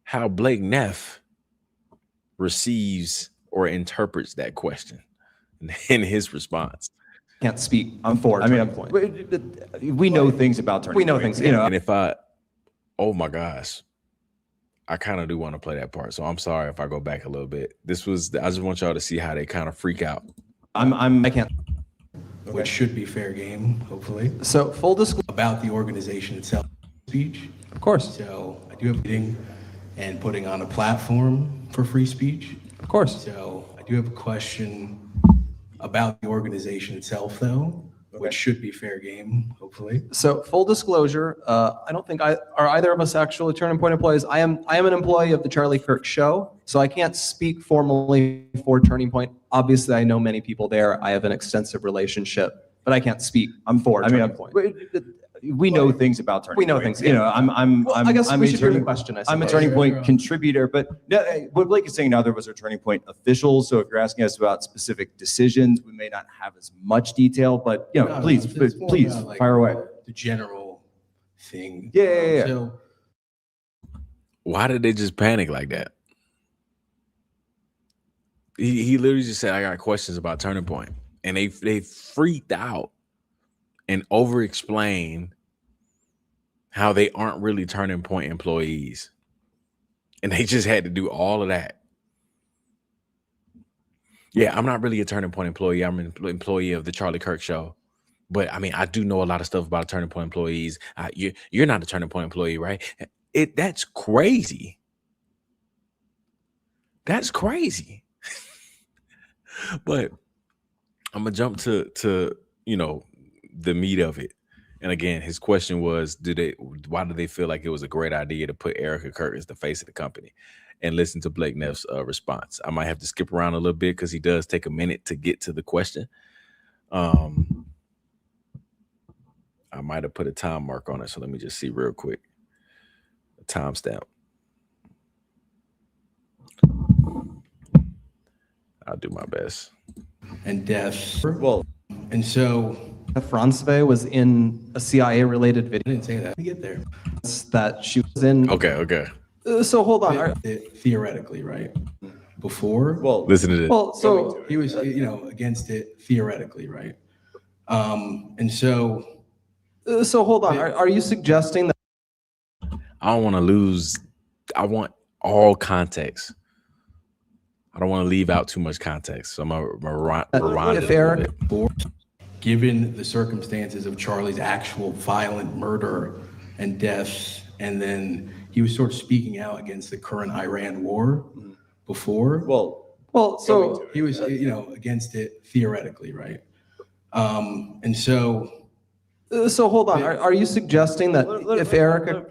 how Blake Neff receives or interprets that question in his response. Can't speak. I'm for. I mean, Turning Point. we know things about Turning We know Point, things, you know. And oh my gosh, I kind of do want to play that part. So I'm sorry if I go back a little bit. I just want y'all to see how they kind of freak out. I can't. Which should be fair game, hopefully. So full disclosure. About the organization itself, speech. Of course. So I do have a meeting and putting on a platform for free speech. Of course. So I do have a question about the organization itself, though, which should be fair game, hopefully. So full disclosure, I don't think are either of us actually Turning Point employees. I am an employee of the Charlie Kirk Show, so I can't speak formally for Turning Point. Obviously, I know many people there. I have an extensive relationship, but I can't speak. I'm for Turning Point. we know things about Turning Point. We know things. You know, I guess I'm we a should hear the Turning- question. I I'm a suppose. Turning Point contributor, but what Blake is saying now, there was a Turning Point official. So if you're asking us about specific decisions, we may not have as much detail, but please About, like, fire away. The general thing. Yeah. So Why did they just panic like that? He literally just said, I got questions about Turning Point. And they freaked out and over-explained how they aren't really Turning Point employees. And they just had to do all of that. Yeah, I'm not really a Turning Point employee. I'm an employee of the Charlie Kirk Show. But I mean, I do know a lot of stuff about Turning Point employees. You're not a Turning Point employee, right? That's crazy. That's crazy. But I'm gonna jump to the meat of it. And again, his question was, why do they feel like it was a great idea to put Erica Kirk as the face of the company? And listen to Blake Neff's response. I might have to skip around a little bit because he does take a minute to get to the question. I might have put a time mark on it, so let me just see real quick. A timestamp. I'll do my best. and death. Well, And so Franceve was in a CIA-related I video didn't say that. Let me get there. that she was in. Okay. So hold on. Theoretically, right? Before, Listen to this. Well, so he was, against it theoretically, right? And so hold on. Are you suggesting that? I don't want to lose. I want all context. I don't want to leave out too much context. So I'm going to rewind it If a little Eric- bit. given the circumstances of Charlie's actual violent murder and death, and then he was sort of speaking out against the current Iran war before. Well, so He was, against it theoretically, right? And so hold on. Are you suggesting that if Erica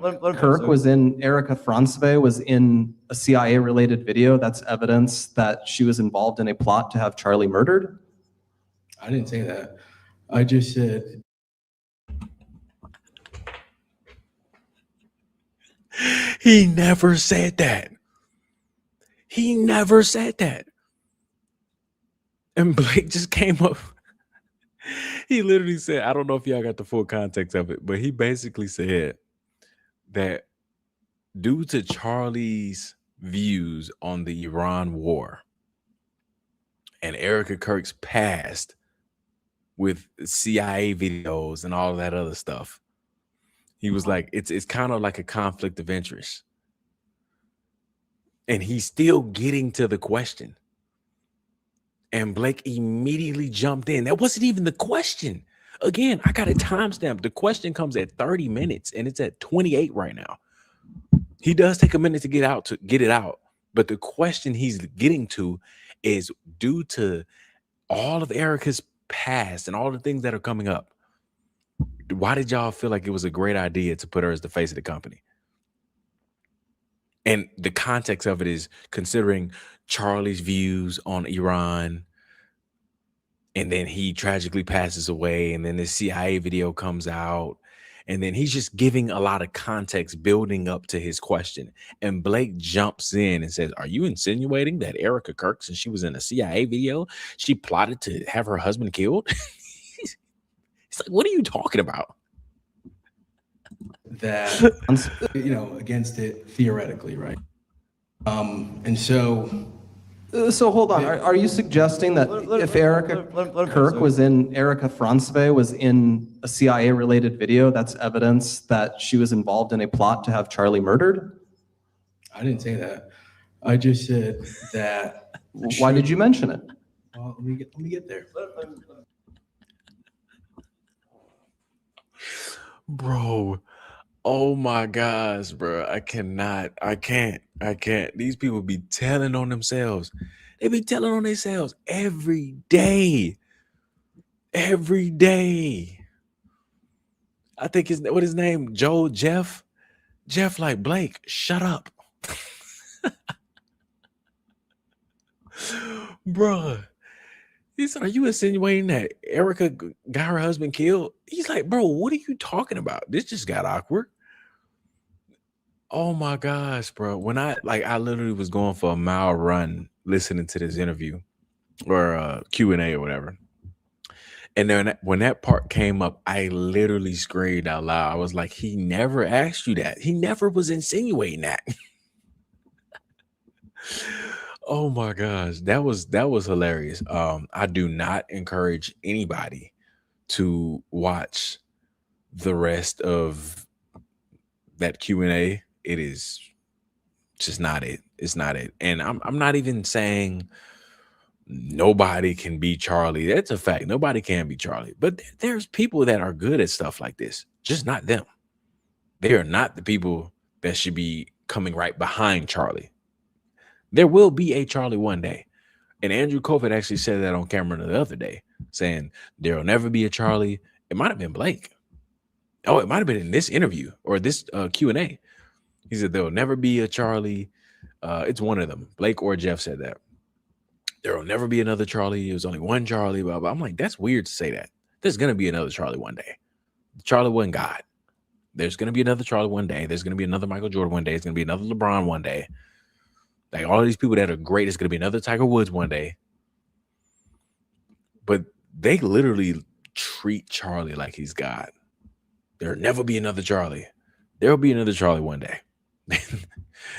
Franceve was in a CIA-related video, that's evidence that she was involved in a plot to have Charlie murdered? I didn't say that. I just said, He never said that. He never said that. And Blake just came up. He literally said, I don't know if y'all got the full context of it, but he basically said that due to Charlie's views on the Iran war and Erica Kirk's past with CIA videos and all that other stuff, he was like, it's kind of like a conflict of interest. And he's still getting to the question. And Blake immediately jumped in. That wasn't even the question. Again, I got a timestamp. The question comes at 30 minutes and it's at 28 right now. He does take a minute to get it out. But the question he's getting to is due to all of Erica's past and all the things that are coming up. why did y'all feel like it was a great idea to put her as the face of the company? And the context of it is considering Charlie's views on Iran, and then he tragically passes away, and then the CIA video comes out, and then he's just giving a lot of context building up to his question. And Blake jumps in and says, are you insinuating that Erica Kirk, since she was in a CIA video, she plotted to have her husband killed? It's like, what are you talking about? That, you know, against it theoretically, right? And so hold on. Are you suggesting that if Erica Kirk was in, Erica Franceve was in a CIA-related video, that's evidence that she was involved in a plot to have Charlie murdered? I didn't say that. I just said that. Why did you mention it? Well, let me get there. Bro, oh my gosh, bro. I can't. These people be telling on themselves. They be telling on themselves every day. Every day. I think what his name? Jeff, like, Blake, shut up. Bruh. He said, are you insinuating that Erica got her husband killed? He's like, bro, what are you talking about? This just got awkward. Oh my gosh, bro. When I literally was going for a mile run listening to this interview or Q&A or whatever. And then when that part came up, I literally screamed out loud. I was like, he never asked you that. He never was insinuating that. Oh my gosh, that was hilarious. I do not encourage anybody to watch the rest of that Q&A. It is just not it. It's not it. And I'm not even saying nobody can be Charlie. That's a fact. Nobody can be Charlie. But there's people that are good at stuff like this, just not them. They are not the people that should be coming right behind Charlie. There will be a Charlie one day. And Andrew Kovac actually said that on camera the other day, saying there will never be a Charlie. It might have been Blake. Oh, it might have been in this interview or this Q&A. He said there will never be a Charlie. It's one of them. Blake or Jeff said that. There will never be another Charlie. It was only one Charlie. Blah, blah. I'm like, that's weird to say that. There's going to be another Charlie one day. Charlie wasn't God. There's going to be another Charlie one day. There's going to be another Michael Jordan one day. There's going to be another LeBron one day. Like all of these people that are great, it's going to be another Tiger Woods one day. But they literally treat Charlie like he's God. There'll never be another Charlie. There'll be another Charlie one day.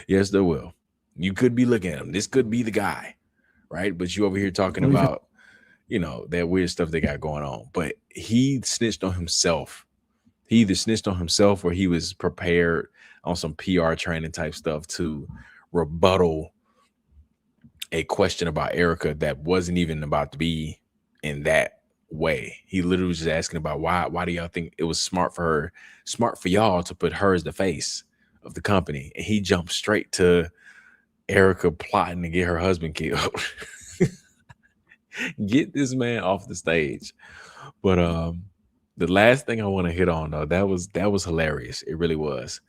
Yes, there will. You could be looking at him. This could be the guy, right? But you over here talking about, you know, that weird stuff they got going on. But he snitched on himself. He either snitched on himself or he was prepared on some PR training type stuff to rebuttal a question about Erica that wasn't even about to be in that way. He literally was just asking about why do y'all think it was smart for y'all to put her as the face of the company? And he jumped straight to Erica plotting to get her husband killed. Get this man off the stage. But the last thing I want to hit on though, that was hilarious. It really was.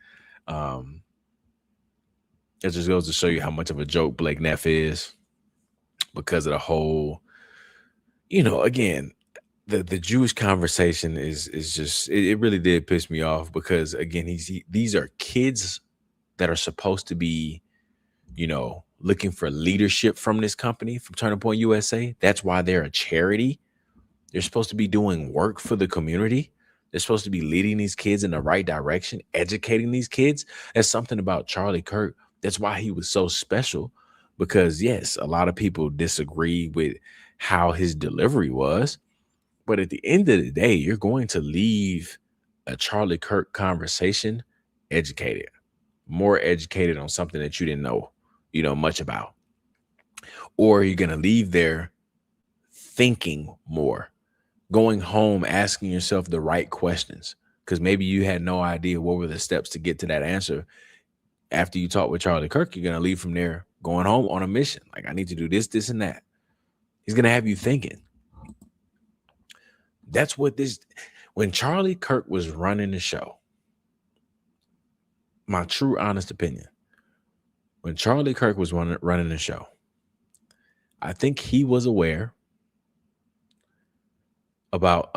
It just goes to show you how much of a joke Blake Neff is because of the whole, you know, again, the Jewish conversation is just, it really did piss me off because again, these are kids that are supposed to be, you know, looking for leadership from this company, from Turning Point USA. That's why they're a charity. They're supposed to be doing work for the community. They're supposed to be leading these kids in the right direction, educating these kids. That's something about Charlie Kirk. That's why he was so special, because yes, a lot of people disagree with how his delivery was. But at the end of the day, you're going to leave a Charlie Kirk conversation educated, more educated on something that you didn't know, you know, much about. Or you're going to leave there thinking more, going home, asking yourself the right questions, because maybe you had no idea what were the steps to get to that answer. After you talk with Charlie Kirk, you're going to leave from there going home on a mission. Like, I need to do this, this, and that. He's going to have you thinking. That's what When Charlie Kirk was running the show, my true honest opinion, when Charlie Kirk was running the show, I think he was aware about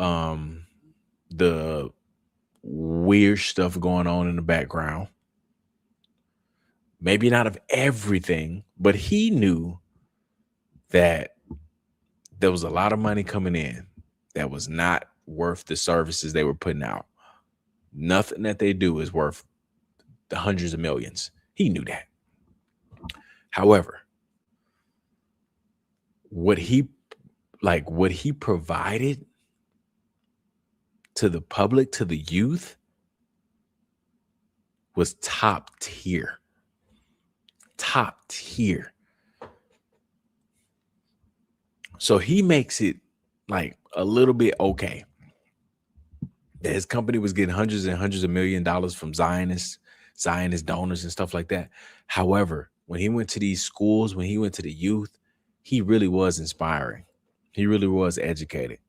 the weird stuff going on in the background. Maybe not of everything, but he knew that there was a lot of money coming in that was not worth the services they were putting out. Nothing that they do is worth the hundreds of millions. He knew that. However, what he provided to the public, to the youth, was top tier. Top tier. So he makes it like a little bit okay that his company was getting hundreds and hundreds of $millions from Zionist donors and stuff like that. However, when he went to these schools, when he went to the youth, he really was inspiring. He really was educated.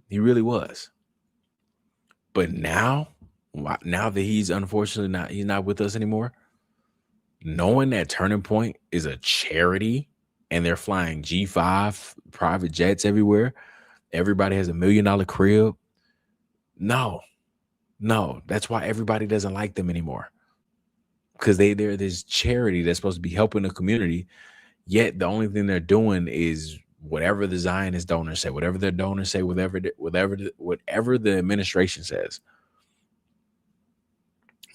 He really was. But now that he's unfortunately he's not with us anymore, knowing that Turning Point is a charity and they're flying G5 private jets everywhere, everybody has $1 million crib. No, that's why everybody doesn't like them anymore. Because they're this charity that's supposed to be helping the community, yet the only thing they're doing is whatever the Zionist donors say, whatever their donors say, whatever the administration says.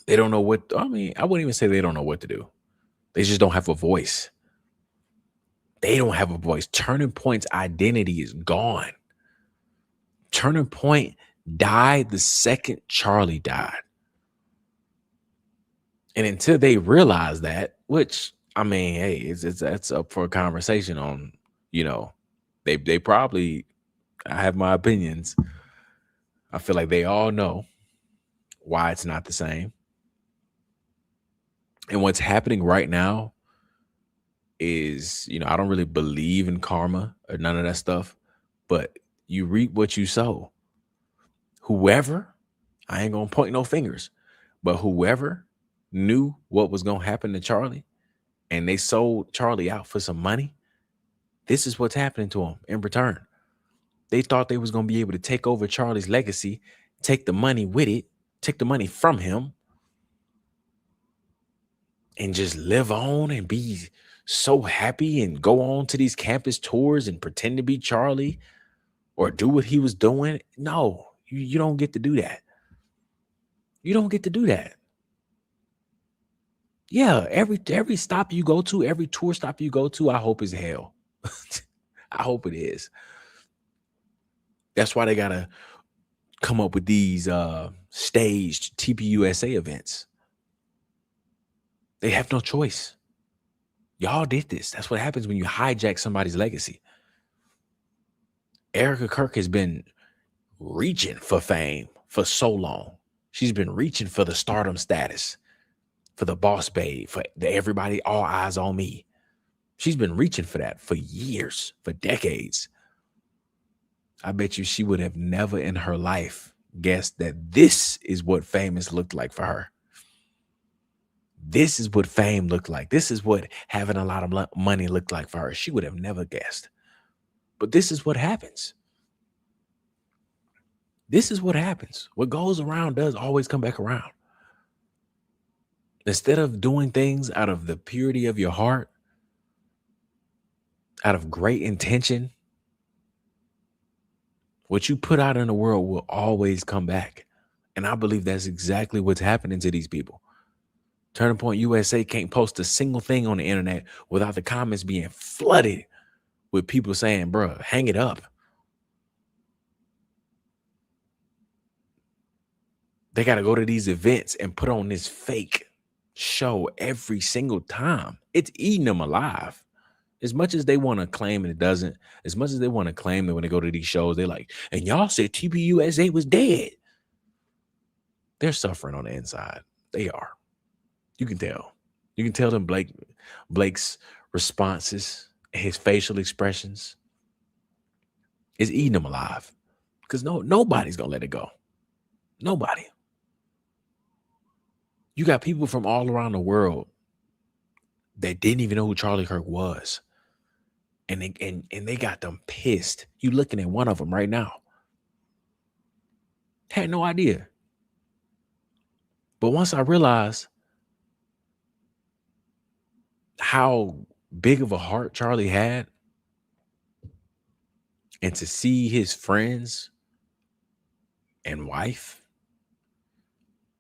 They don't know what, I wouldn't even say they don't know what to do. They just don't have a voice. They don't have a voice. Turning Point's identity is gone. Turning Point died the second Charlie died. And until they realize that, which, hey, that's up for a conversation on, they probably, I have my opinions. I feel like they all know why it's not the same. And what's happening right now is, I don't really believe in karma or none of that stuff, but you reap what you sow. Whoever, I ain't gonna point no fingers, but whoever knew what was gonna happen to Charlie and they sold Charlie out for some money, this is what's happening to him in return. They thought they was gonna be able to take over Charlie's legacy, take the money with it, take the money from him, and just live on and be so happy and go on to these campus tours and pretend to be Charlie or do what he was doing. No, you don't get to do that. You don't get to do that. Yeah, every stop you go to, every tour stop you go to, I hope is hell. I hope it is. That's why they gotta come up with these staged TPUSA events. They have no choice. Y'all did this. That's what happens when you hijack somebody's legacy. Erica Kirk has been reaching for fame for so long. She's been reaching for the stardom status, for the boss babe, for everybody, all eyes on me. She's been reaching for that for years, for decades. I bet you she would have never in her life guessed that this is what famous looked like for her. This is what fame looked like. This is what having a lot of money looked like for her. She would have never guessed. But this is what happens. This is what happens. What goes around does always come back around. Instead of doing things out of the purity of your heart, out of great intention, what you put out in the world will always come back. And I believe that's exactly what's happening to these people. Turning Point USA can't post a single thing on the internet without the comments being flooded with people saying, bro, hang it up. They got to go to these events and put on this fake show every single time. It's eating them alive. As much as they want to claim and it doesn't, as much as they want to claim that when they go to these shows, they're like, and y'all said TPUSA was dead. They're suffering on the inside. They are. You can tell. You can tell them Blake's responses, his facial expressions is eating them alive. because nobody's gonna let it go. Nobody. You got people from all around the world that didn't even know who Charlie Kirk was. And they got them pissed. You looking at one of them right now. Had no idea. But once I realized how big of a heart Charlie had, and to see his friends and wife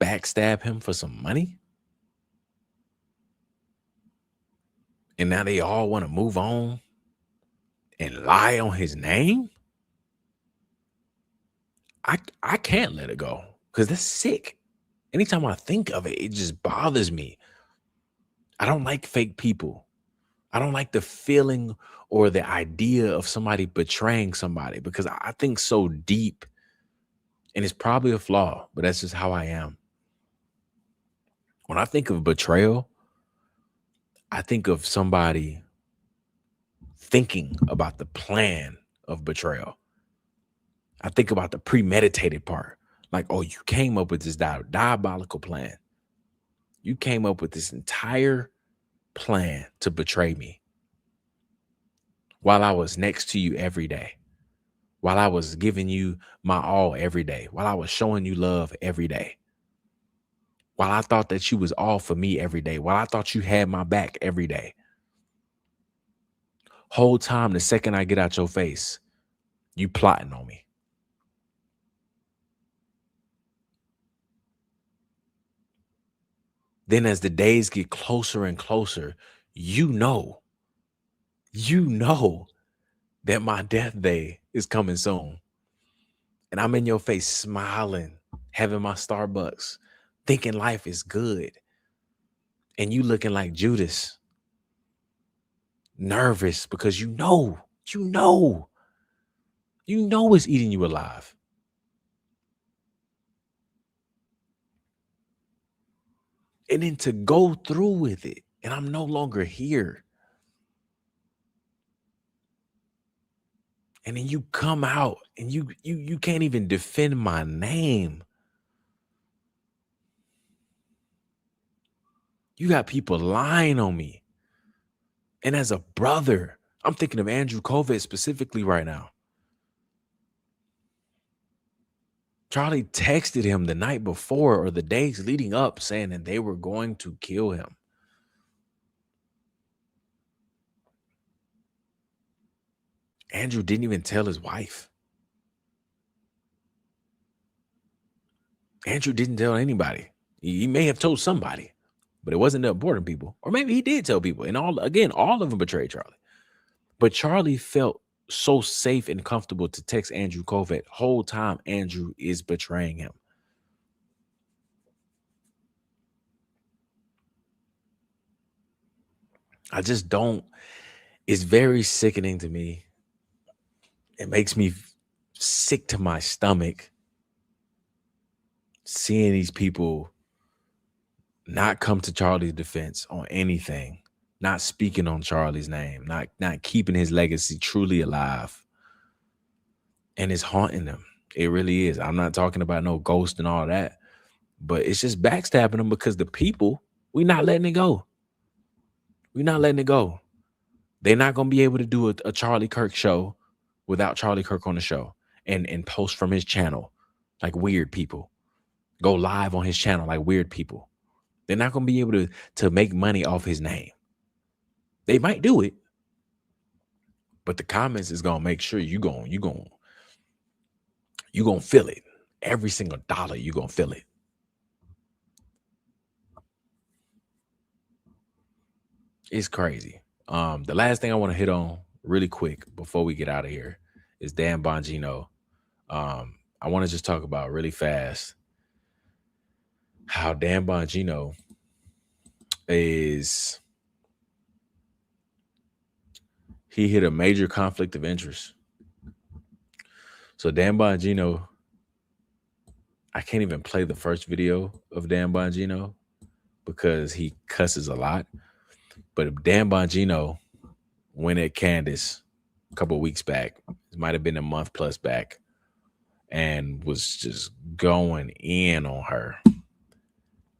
backstab him for some money, and now they all want to move on and lie on his name, I can't let it go because that's sick. Anytime I think of it, it just bothers me. I don't like fake people. I don't like the feeling or the idea of somebody betraying somebody because I think so deep, and it's probably a flaw, but that's just how I am. When I think of betrayal, I think of somebody thinking about the plan of betrayal. I think about the premeditated part. Like, oh, you came up with this diabolical plan. You came up with this entire plan to betray me while I was next to you every day, while I was giving you my all every day, while I was showing you love every day, while I thought that you was all for me every day, while I thought you had my back every day. Whole time, the second I get out your face, you plotting on me. Then as the days get closer and closer, you know that my death day is coming soon. And I'm in your face smiling, having my Starbucks, thinking life is good. And you looking like Judas, nervous because you know it's eating you alive. And then to go through with it, and I'm no longer here. And then you come out and you can't even defend my name. You got people lying on me. And as a brother, I'm thinking of Andrew Kovac specifically right now. Charlie texted him the night before or the days leading up saying that they were going to kill him. Andrew didn't even tell his wife. Andrew didn't tell anybody. He may have told somebody, but it wasn't the important people. Or maybe he did tell people. And all of them betrayed Charlie. But Charlie felt so safe and comfortable to text Andrew Kovac. Whole time Andrew is betraying him. I just don't. It's very sickening to me. It makes me sick to my stomach seeing these people not come to Charlie's defense on anything, not speaking on Charlie's name, not keeping his legacy truly alive. And it's haunting them. It really is. I'm not talking about no ghost and all that, but it's just backstabbing them because the people, we're not letting it go. We're not letting it go. They're not going to be able to do a Charlie Kirk show without Charlie Kirk on the show and post from his channel like weird people. Go live on his channel like weird people. They're not going to be able to make money off his name. They might do it, but the comments is going to make sure you going to feel it. Every single dollar you're going to feel it. It's crazy. The last thing I want to hit on really quick before we get out of here is Dan Bongino. I want to just talk about really fast how Dan Bongino he hit a major conflict of interest. So Dan Bongino, I can't even play the first video of Dan Bongino because he cusses a lot. But Dan Bongino went at Candace a couple of weeks back. It might have been a month plus back. and was just going in on her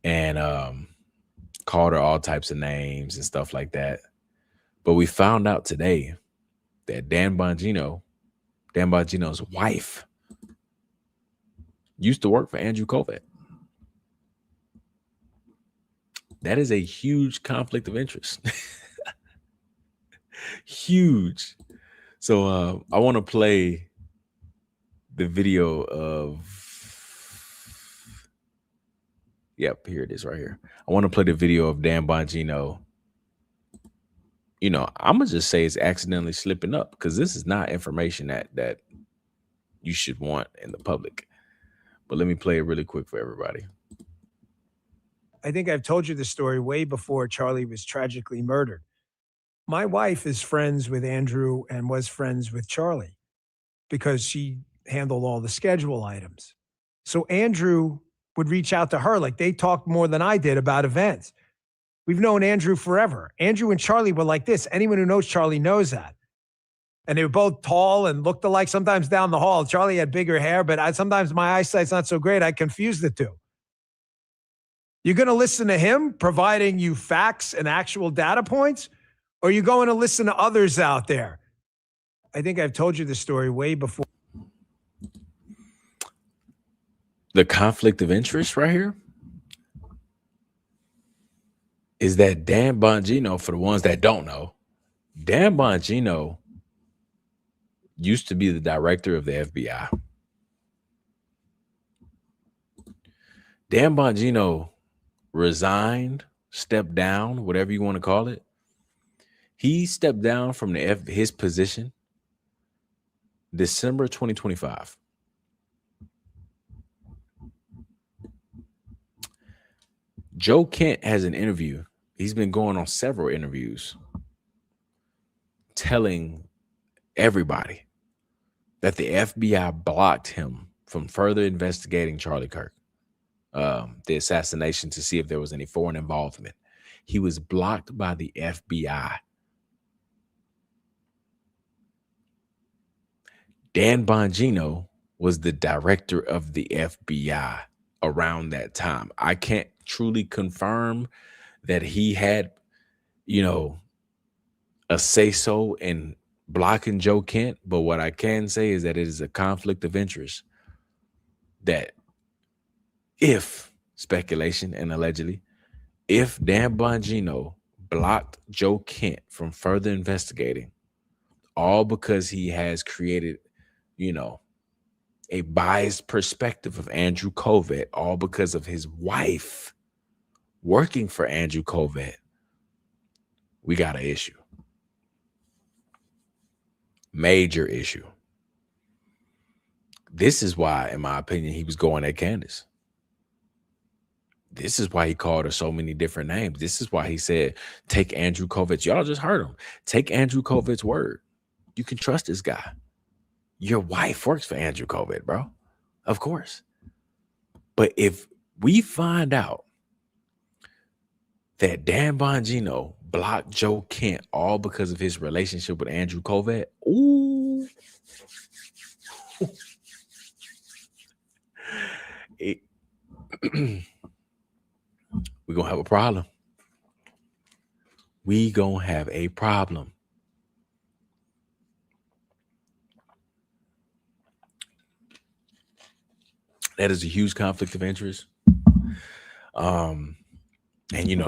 and called her all types of names and stuff like that. But we found out today that Dan Bongino's wife, used to work for Andrew Kovac. That is a huge conflict of interest. Huge. So I want to play the video of, yep, here it is right here. I want to play the video of Dan Bongino. You know, I'm gonna just say it's accidentally slipping up, because this is not information that you should want in the public. But let me play it really quick for everybody. I think I've told you the story way before Charlie was tragically murdered. My wife is friends with Andrew and was friends with Charlie because she handled all the schedule items. So Andrew would reach out to her. Like, they talked more than I did about events. We've known Andrew forever. Andrew and Charlie were like this. Anyone who knows Charlie knows that. And they were both tall and looked alike. Sometimes down the hall, Charlie had bigger hair, but sometimes my eyesight's not so great. I confuse the two. You're going to listen to him providing you facts and actual data points, or are you going to listen to others out there? I think I've told you the story way before. The conflict of interest right here is that Dan Bongino, for the ones that don't know, Dan Bongino used to be the director of the FBI. Dan Bongino resigned, stepped down, whatever you want to call it. He stepped down from his position December 2025. Joe Kent has an interview. He's been going on several interviews telling everybody that the FBI blocked him from further investigating Charlie Kirk, the assassination, to see if there was any foreign involvement. He was blocked by the FBI. Dan Bongino was the director of the FBI around that time. I can't truly confirm that he had, a say-so in blocking Joe Kent, but what I can say is that it is a conflict of interest that if, speculation and allegedly, if Dan Bongino blocked Joe Kent from further investigating, all because he has created, a biased perspective of Andrew Kovac, all because of his wife working for Andrew Kovac, we got an issue. Major issue. This is why, in my opinion, he was going at Candace. This is why he called her so many different names. This is why he said, take Andrew Kovac. Y'all just heard him. Take Andrew Kovac's word. You can trust this guy. Your wife works for Andrew Kovac, bro. Of course. But if we find out that Dan Bongino blocked Joe Kent all because of his relationship with Andrew Kovac, ooh. We're going to have a problem. We going to have a problem. That is a huge conflict of interest. And,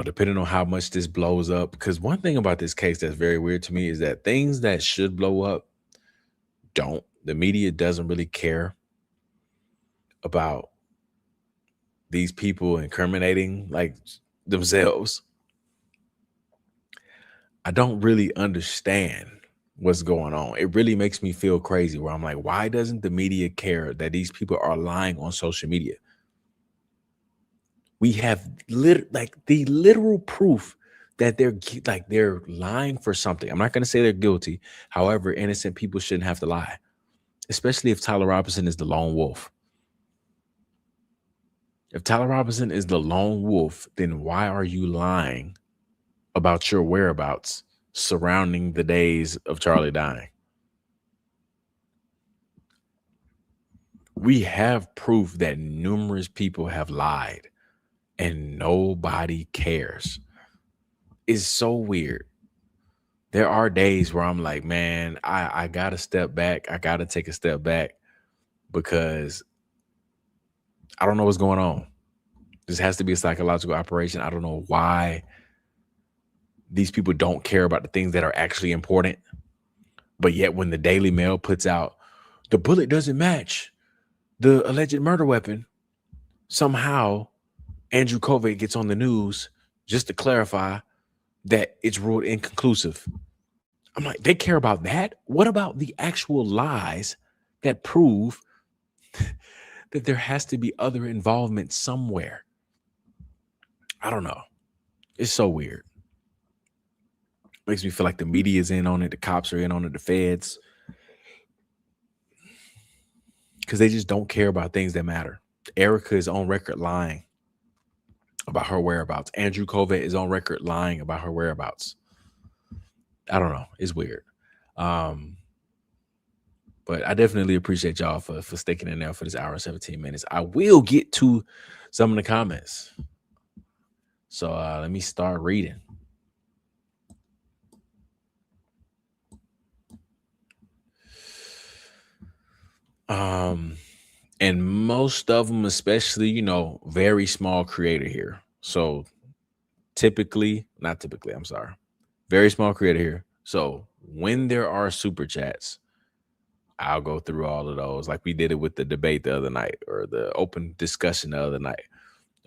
depending on how much this blows up, because one thing about this case that's very weird to me is that things that should blow up don't. The media doesn't really care about these people incriminating like themselves. I don't really understand what's going on. It really makes me feel crazy, where I'm like, why doesn't the media care that these people are lying on social media? We have the literal proof that they're lying for something. I'm not going to say they're guilty. However, innocent people shouldn't have to lie, especially if Tyler Robinson is the lone wolf. If Tyler Robinson is the lone wolf, then why are you lying about your whereabouts surrounding the days of Charlie dying? We have proof that numerous people have lied and nobody cares. It's so weird. There are days where I'm like, man, I gotta step back. I gotta take a step back because I don't know what's going on. This has to be a psychological operation. I don't know why these people don't care about the things that are actually important. But yet when the Daily Mail puts out the bullet doesn't match the alleged murder weapon, somehow Andrew Kovac gets on the news just to clarify that it's ruled inconclusive. I'm like, they care about that? What about the actual lies that prove that there has to be other involvement somewhere? I don't know. It's so weird. Makes me feel like the media is in on it, the cops are in on it, the feds, because they just don't care about things that matter. Erica is on record lying about her whereabouts. Andrew Kovac is on record lying about her whereabouts. I don't know. It's weird. But I definitely appreciate y'all for sticking in there for this hour and 17 minutes. I will get to some of the comments. So let me start reading. And most of them, especially, you know, very small creator here. So very small creator here. So when there are super chats, I'll go through all of those like we did it with the debate the other night or the open discussion the other night.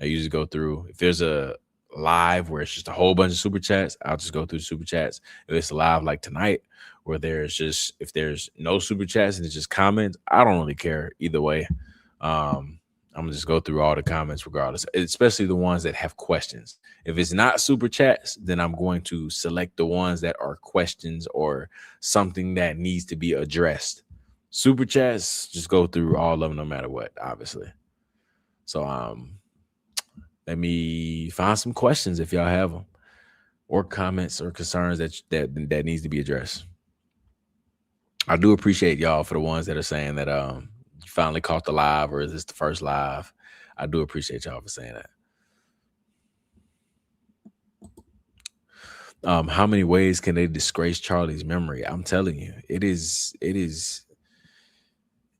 I usually go through, if there's a live where it's just a whole bunch of super chats, I'll just go through the super chats. If it's live like tonight where if there's no super chats and it's just comments, I don't really care either way. I'm gonna just go through all the comments regardless, especially the ones that have questions. If it's not super chats, then I'm going to select the ones that are questions or something that needs to be addressed. Super chats, just go through all of them no matter what, obviously. So let me find some questions if y'all have them, or comments or concerns that needs to be addressed. I do appreciate y'all for the ones that are saying that you finally caught the live, or is this the first live? I do appreciate y'all for saying that. How many ways can they disgrace Charlie's memory? I'm telling you, it is.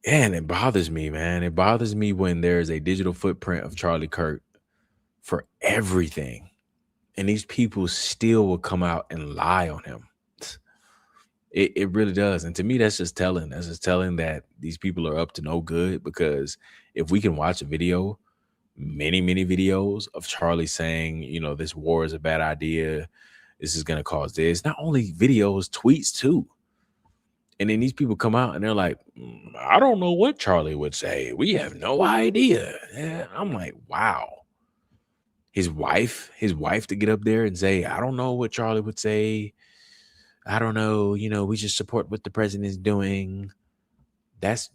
And it bothers me, man. It bothers me when there's a digital footprint of Charlie Kirk for everything. And these people still will come out and lie on him. It really does. And to me, that's just telling. That's just telling that these people are up to no good, because if we can watch a video, many videos of Charlie saying, you know, this war is a bad idea, this is going to cause this, not only videos, tweets too. And then these people come out and they're like, I don't know what Charlie would say. We have no idea. Yeah, I'm like, wow. His wife to get up there and say, I don't know what Charlie would say. I don't know. You know, we just support what the president's doing. That's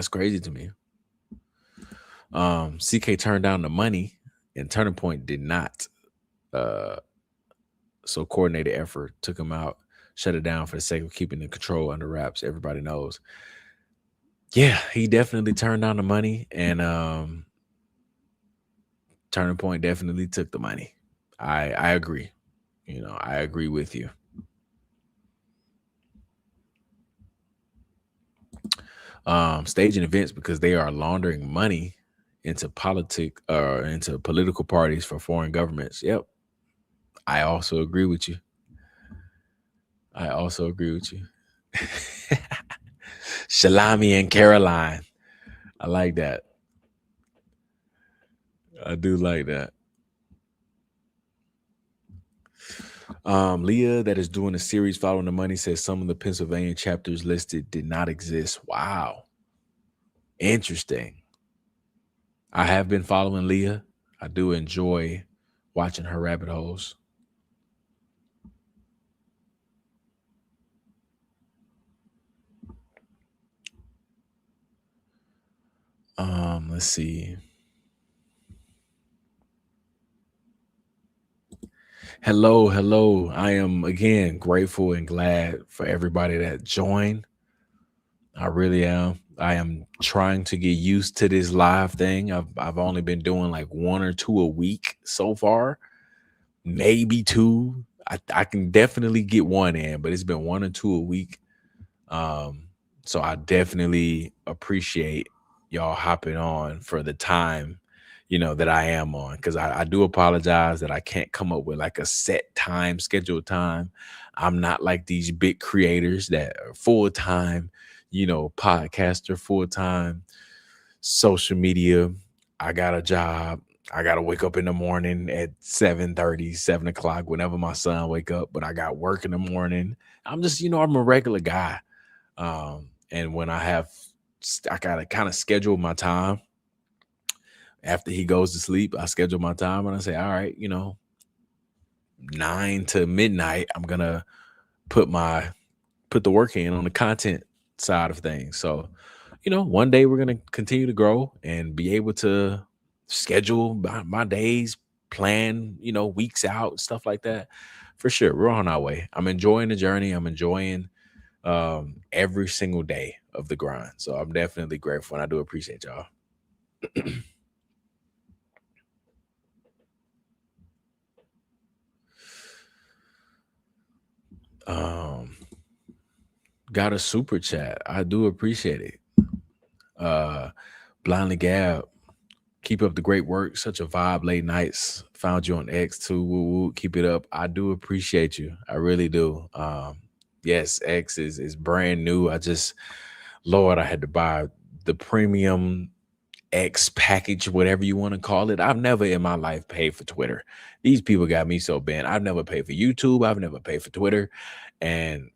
crazy to me. CK turned down the money and Turning Point did not. So coordinated effort took him out, shut it down for the sake of keeping the control under wraps. Everybody knows. Yeah, he definitely turned down the money, and Turning Point definitely took the money. I agree. You know, I agree with you. Staging events because they are laundering money into into political parties for foreign governments. Yep. I also agree with you. Shalami and Caroline. I like that. I do like that. Leah, that is doing a series following the money, says some of the Pennsylvania chapters listed did not exist. Wow. Interesting. I have been following Leah. I do enjoy watching her rabbit holes. Let's see. Hello. I am again grateful and glad for everybody that joined. I really am. I am trying to get used to this live thing. I've only been doing like 1 or 2 a week so far, maybe 2. I can definitely get 1 in, but it's been 1 or 2 a week. So I definitely appreciate y'all hopping on for the time, that I am on, because I do apologize that I can't come up with like a set time, scheduled time. I'm not like these big creators that are full time, podcaster, full time social media. I got a job. I got to wake up in the morning at 7:30, 7 o'clock, whenever my son wake up, but I got work in the morning. I'm just, I'm a regular guy. And when I gotta kind of schedule my time after he goes to sleep. I schedule my time and I say, all right, 9 to midnight, I'm gonna put the work in on the content side of things. So, one day we're gonna continue to grow and be able to schedule my days, plan, weeks out, stuff like that. For sure, we're on our way. I'm enjoying the journey. I'm enjoying every single day of the grind. So I'm definitely grateful, and I do appreciate y'all. Got a super chat. I do appreciate it. Blindly Gab, keep up the great work. Such a vibe late nights. Found you on X too. Woo woo. Keep it up. I do appreciate you. I really do. Yes, X is brand new. Lord, I had to buy the premium X package, whatever you want to call it. I've never in my life paid for Twitter. These people got me so bent. I've never paid for YouTube. I've never paid for Twitter.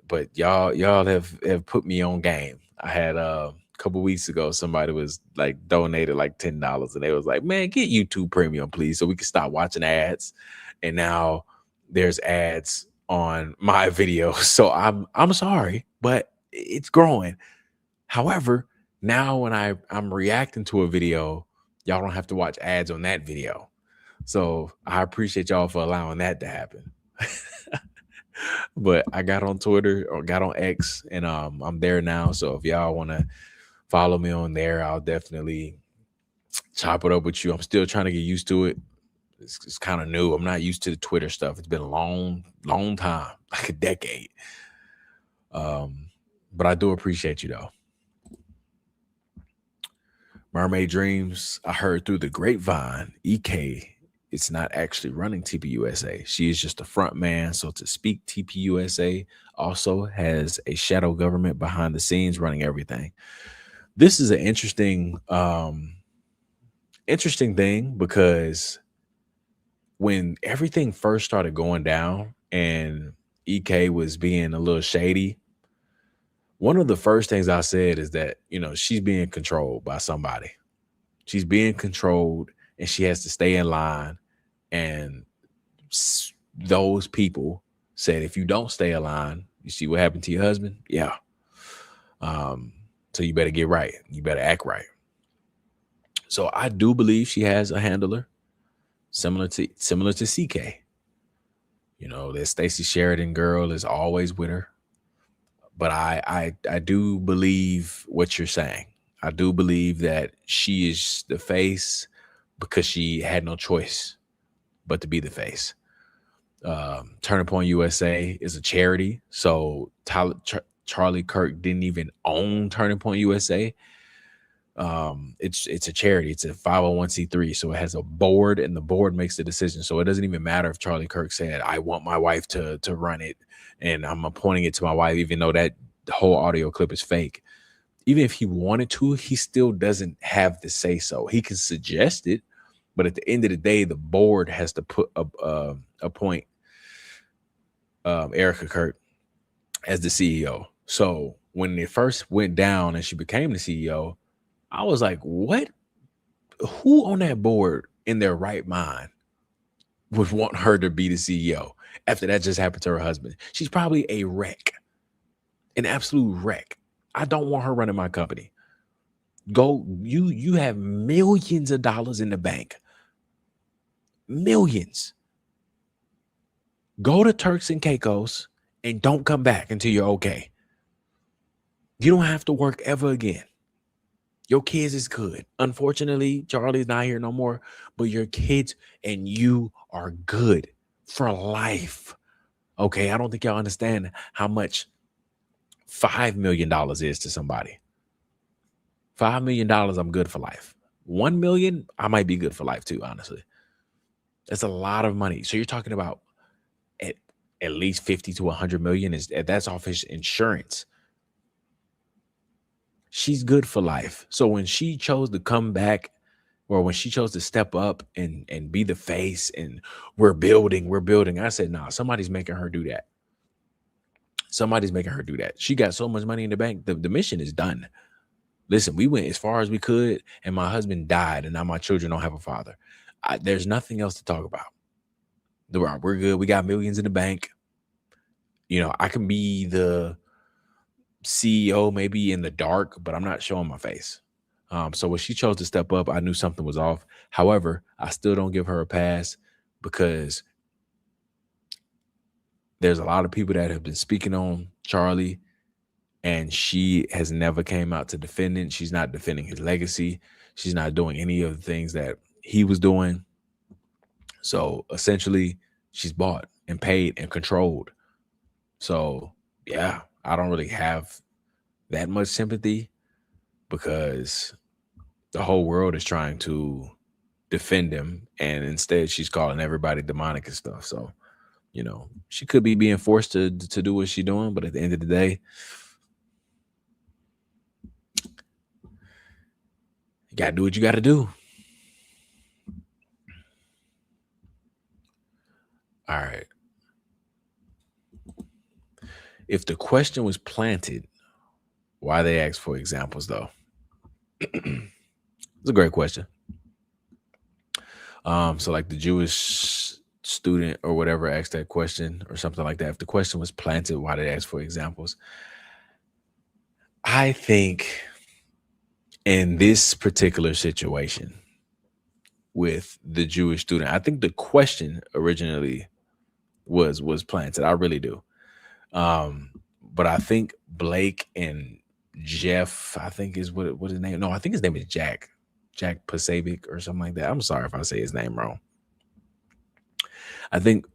But y'all have put me on game. I had a couple weeks ago, somebody was like donated like $10 and they was like, man, get YouTube premium, please, so we can stop watching ads. And now there's ads on my video. So I'm sorry, but it's growing. However, now when I'm reacting to a video, y'all don't have to watch ads on that video. So I appreciate y'all for allowing that to happen. But I got on Twitter or got on X, and I'm there now. So if y'all want to follow me on there, I'll definitely chop it up with you. I'm still trying to get used to it. It's kind of new. I'm not used to the Twitter stuff. It's been a long time, like a decade. But I do appreciate you though. Mermaid Dreams, I heard through the grapevine, EK is not actually running TPUSA. She is just a front man. So to speak, TPUSA also has a shadow government behind the scenes running everything. This is an interesting thing, because when everything first started going down and EK was being a little shady, one of the first things I said is that, she's being controlled by somebody. She's being controlled and she has to stay in line. And those people said, if you don't stay in line, you see what happened to your husband? Yeah. So you better get right. You better act right. So I do believe she has a handler similar to CK. That Stacey Sheridan girl is always with her. But I do believe what you're saying. I do believe that she is the face because she had no choice but to be the face. Turning Point USA is a charity. So Charlie Kirk didn't even own Turning Point USA. It's a charity. It's a 501c3. So it has a board, and the board makes the decision. So it doesn't even matter if Charlie Kirk said, I want my wife to run it, and I'm appointing it to my wife, even though that whole audio clip is fake. Even if he wanted to, he still doesn't have the say so. He can suggest it, but at the end of the day, the board has to appoint Erica Kirk as the CEO. So when it first went down and she became the CEO, I was like, what? Who on that board in their right mind would want her to be the CEO after that just happened to her husband? She's probably a wreck, an absolute wreck. I don't want her running my company. Go, you have millions of dollars in the bank. Millions. Go to Turks and Caicos and don't come back until you're okay. You don't have to work ever again. Your kids is good. Unfortunately, Charlie's not here no more, but your kids and you are good for life. Okay, I don't think y'all understand how much $5 million is to somebody. $5 million, I'm good for life. 1 million, I might be good for life too, honestly. That's a lot of money. So you're talking about at least 50 to 100 million that's off his insurance. She's good for life. So when she chose to come back, or when she chose to step up and be the face, and we're building, I said, nah, somebody's making her do that. Somebody's making her do that. She got so much money in the bank. The mission is done. Listen, we went as far as we could, and my husband died, and now my children don't have a father. There's nothing else to talk about. We're good. We got millions in the bank. You know, I can be the CEO maybe in the dark, but I'm not showing my face. So when she chose to step up, I knew something was off. However, I still don't give her a pass, because there's a lot of people that have been speaking on Charlie, and she has never came out to defend it. She's not defending his legacy. She's not doing any of the things that he was doing. So essentially, she's bought and paid and controlled. So yeah, I don't really have that much sympathy, because the whole world is trying to defend him, and instead she's calling everybody demonic and stuff. So, you know, she could be being forced to do what she's doing, but at the end of the day, you gotta do what you gotta do. All right. If the question was planted, why they ask for examples though? It's a great question. So like the Jewish student or whatever asked that question or something like that. If the question was planted, why they ask for examples? I think in this particular situation with the Jewish student, I think the question originally was planted. I really do. But I think Blake and Jeff, I think is what his name. No, I think his name is Jack Pasavic or something like that. I'm sorry if I say his name wrong. I think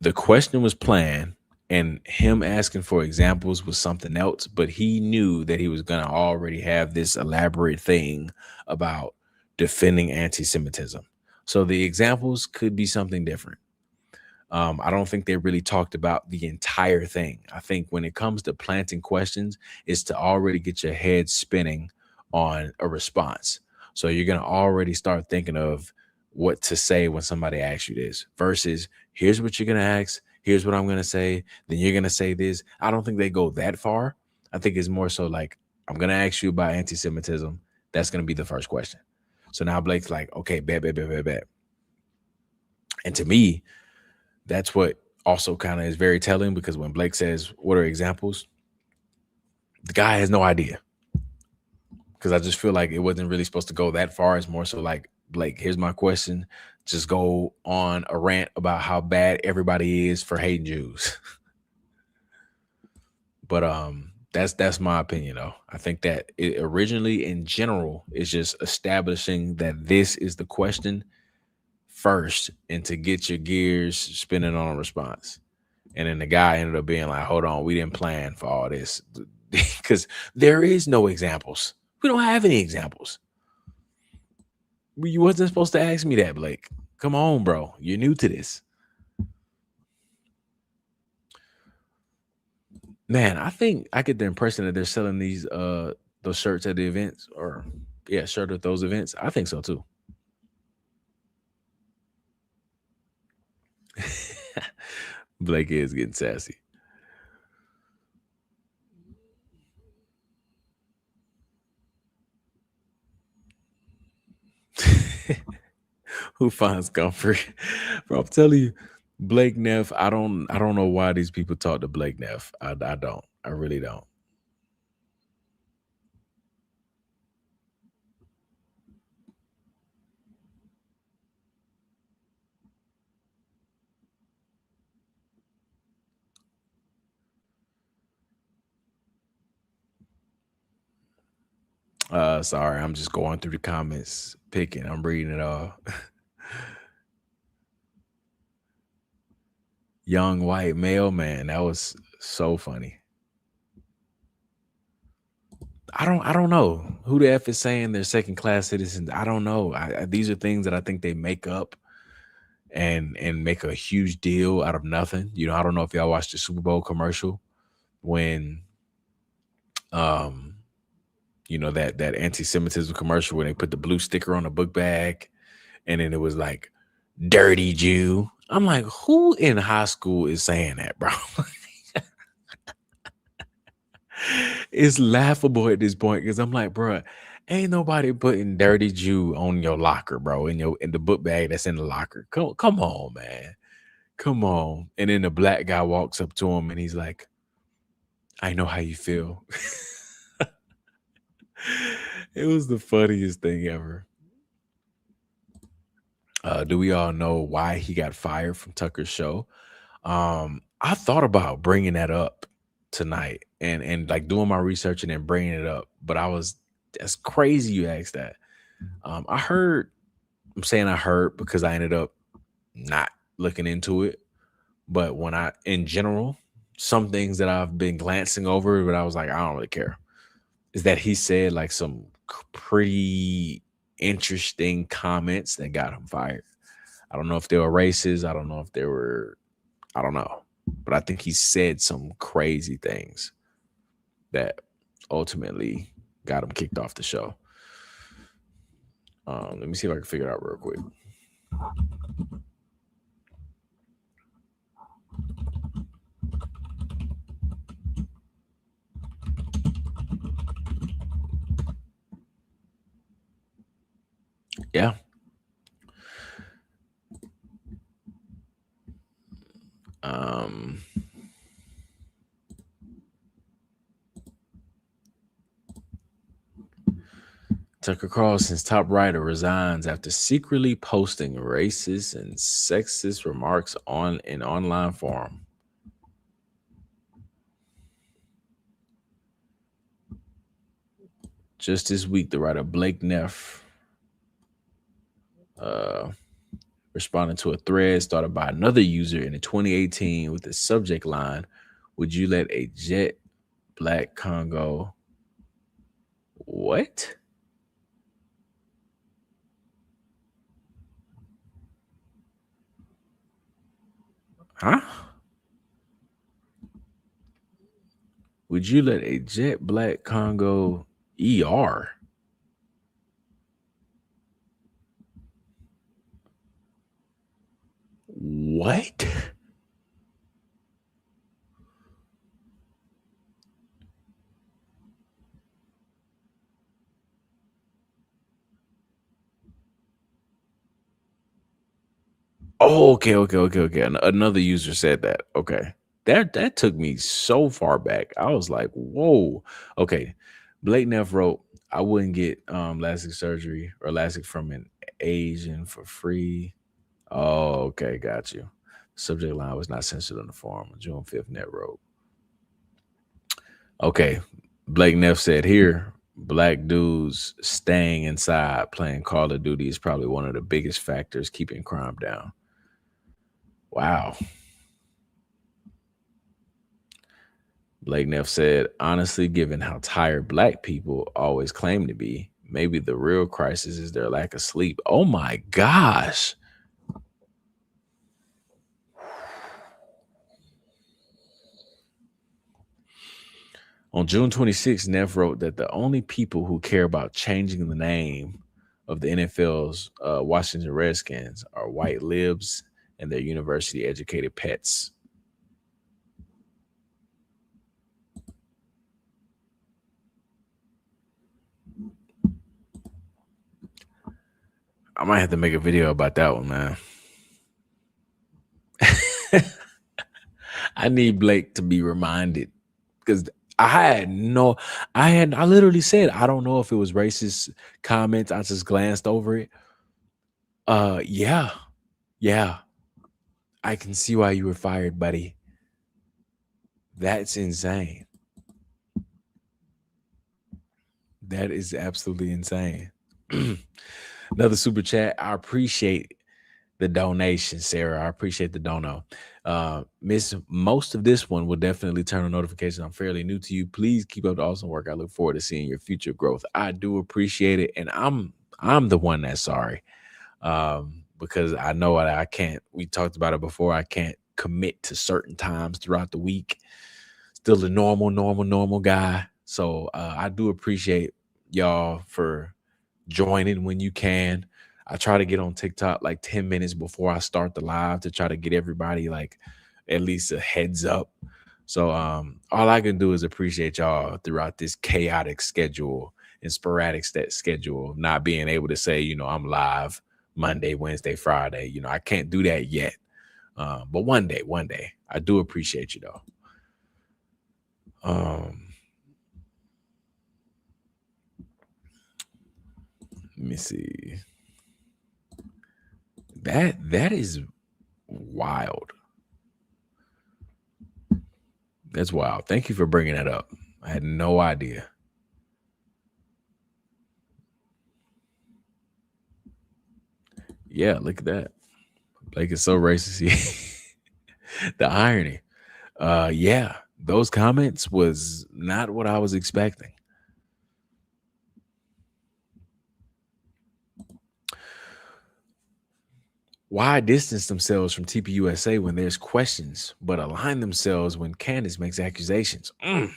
the question was planned, and him asking for examples was something else, but he knew that he was going to already have this elaborate thing about defending anti-Semitism. So the examples could be something different. I don't think they really talked about the entire thing. I think when it comes to planting questions, it's to already get your head spinning on a response. So you're going to already start thinking of what to say when somebody asks you this, versus here's what you're going to ask, here's what I'm going to say, then you're going to say this. I don't think they go that far. I think it's more so like, I'm going to ask you about anti-Semitism. That's going to be the first question. So now Blake's like, okay, bet. And to me, that's what also kind of is very telling, because when Blake says, what are examples? The guy has no idea. Because I just feel like it wasn't really supposed to go that far. It's more so like, Blake, here's my question. Just go on a rant about how bad everybody is for hating Jews. But that's my opinion though. I think that it originally in general is just establishing that this is the question first, and to get your gears spinning on a response. And then the guy ended up being like, hold on, we didn't plan for all this. Because there is no examples. We don't have any examples. You wasn't supposed to ask me that, Blake. Come on, bro. You're new to this. Man, I think I get the impression that they're selling these those shirts at the events, or shirt at those events. I think so too. Blake is getting sassy. Who finds comfort? Bro, I'm telling you, Blake Neff, I don't know why these people talk to Blake Neff. I don't. I really don't. Sorry, I'm just going through the comments, picking. I'm reading it all. Young white male man. That was so funny. I don't know who the F is saying they're second class citizens. I don't know. These are things that I think they make up and make a huge deal out of nothing. You know, I don't know if y'all watched the Super Bowl commercial when you know, that anti-Semitism commercial where they put the blue sticker on the book bag and then it was like dirty Jew. I'm like, who in high school is saying that, bro? It's laughable at this point because I'm like, bro, ain't nobody putting dirty Jew on your locker, bro, in the book bag that's in the locker. Come on, man. Come on. And then the black guy walks up to him and he's like, I know how you feel. It was the funniest thing ever. Do we all know why he got fired from Tucker's show? I thought about bringing that up tonight and like doing my research and then bringing it up, but that's crazy you asked that. I'm saying I heard because I ended up not looking into it, but in general, some things that I've been glancing over, but I was like, I don't really care, is that he said like some pretty interesting comments that got him fired. I don't know if they were racist. I don't know if they were, I don't know. But I think he said some crazy things that ultimately got him kicked off the show. Let me see if I can figure it out real quick. Yeah. Tucker Carlson's top writer resigns after secretly posting racist and sexist remarks on an online forum. Just this week, the writer Blake Neff responded to a thread started by another user in 2018 with the subject line, "Would you let a jet black Congo?" What? Huh? Would you let a jet black Congo ER? What? Oh, okay. Another user said that. Okay. That took me so far back. I was like, whoa. Okay. Blake Neff wrote, I wouldn't get LASIK surgery or LASIK from an Asian for free. Oh, okay, got you. Subject line was not censored on the forum. June 5th, Net wrote. Okay. Blake Neff said here, black dudes staying inside playing Call of Duty is probably one of the biggest factors keeping crime down. Wow. Blake Neff said, honestly, given how tired black people always claim to be, maybe the real crisis is their lack of sleep. Oh my gosh. On June 26th, Neff wrote that the only people who care about changing the name of the NFL's Washington Redskins are white libs and their university-educated pets. I might have to make a video about that one, man. I need Blake to be reminded because I literally said, I don't know if it was racist comments. I just glanced over it. Yeah. I can see why you were fired, buddy. That's insane. That is absolutely insane. Another super chat. I appreciate the donation, Sarah. I appreciate the dono. Miss, most of this one will definitely turn on notifications. I'm fairly new to you. Please keep up the awesome work. I look forward to seeing your future growth. I do appreciate it, and I'm the one that's sorry, because I know I can't. We talked about it before. I can't commit to certain times throughout the week. Still a normal guy. So I do appreciate y'all for joining when you can. I try to get on TikTok like 10 minutes before I start the live to try to get everybody like at least a heads up. So all I can do is appreciate y'all throughout this chaotic schedule and sporadic schedule of not being able to say, I'm live Monday, Wednesday, Friday. I can't do that yet. But one day, I do appreciate you though. Let me see. That is wild. That's wild. Thank you for bringing that up. I had no idea. Yeah, look at that. Blake is so racist. The irony. Yeah, those comments was not what I was expecting. Why distance themselves from TPUSA when there's questions, but align themselves when Candace makes accusations? Oh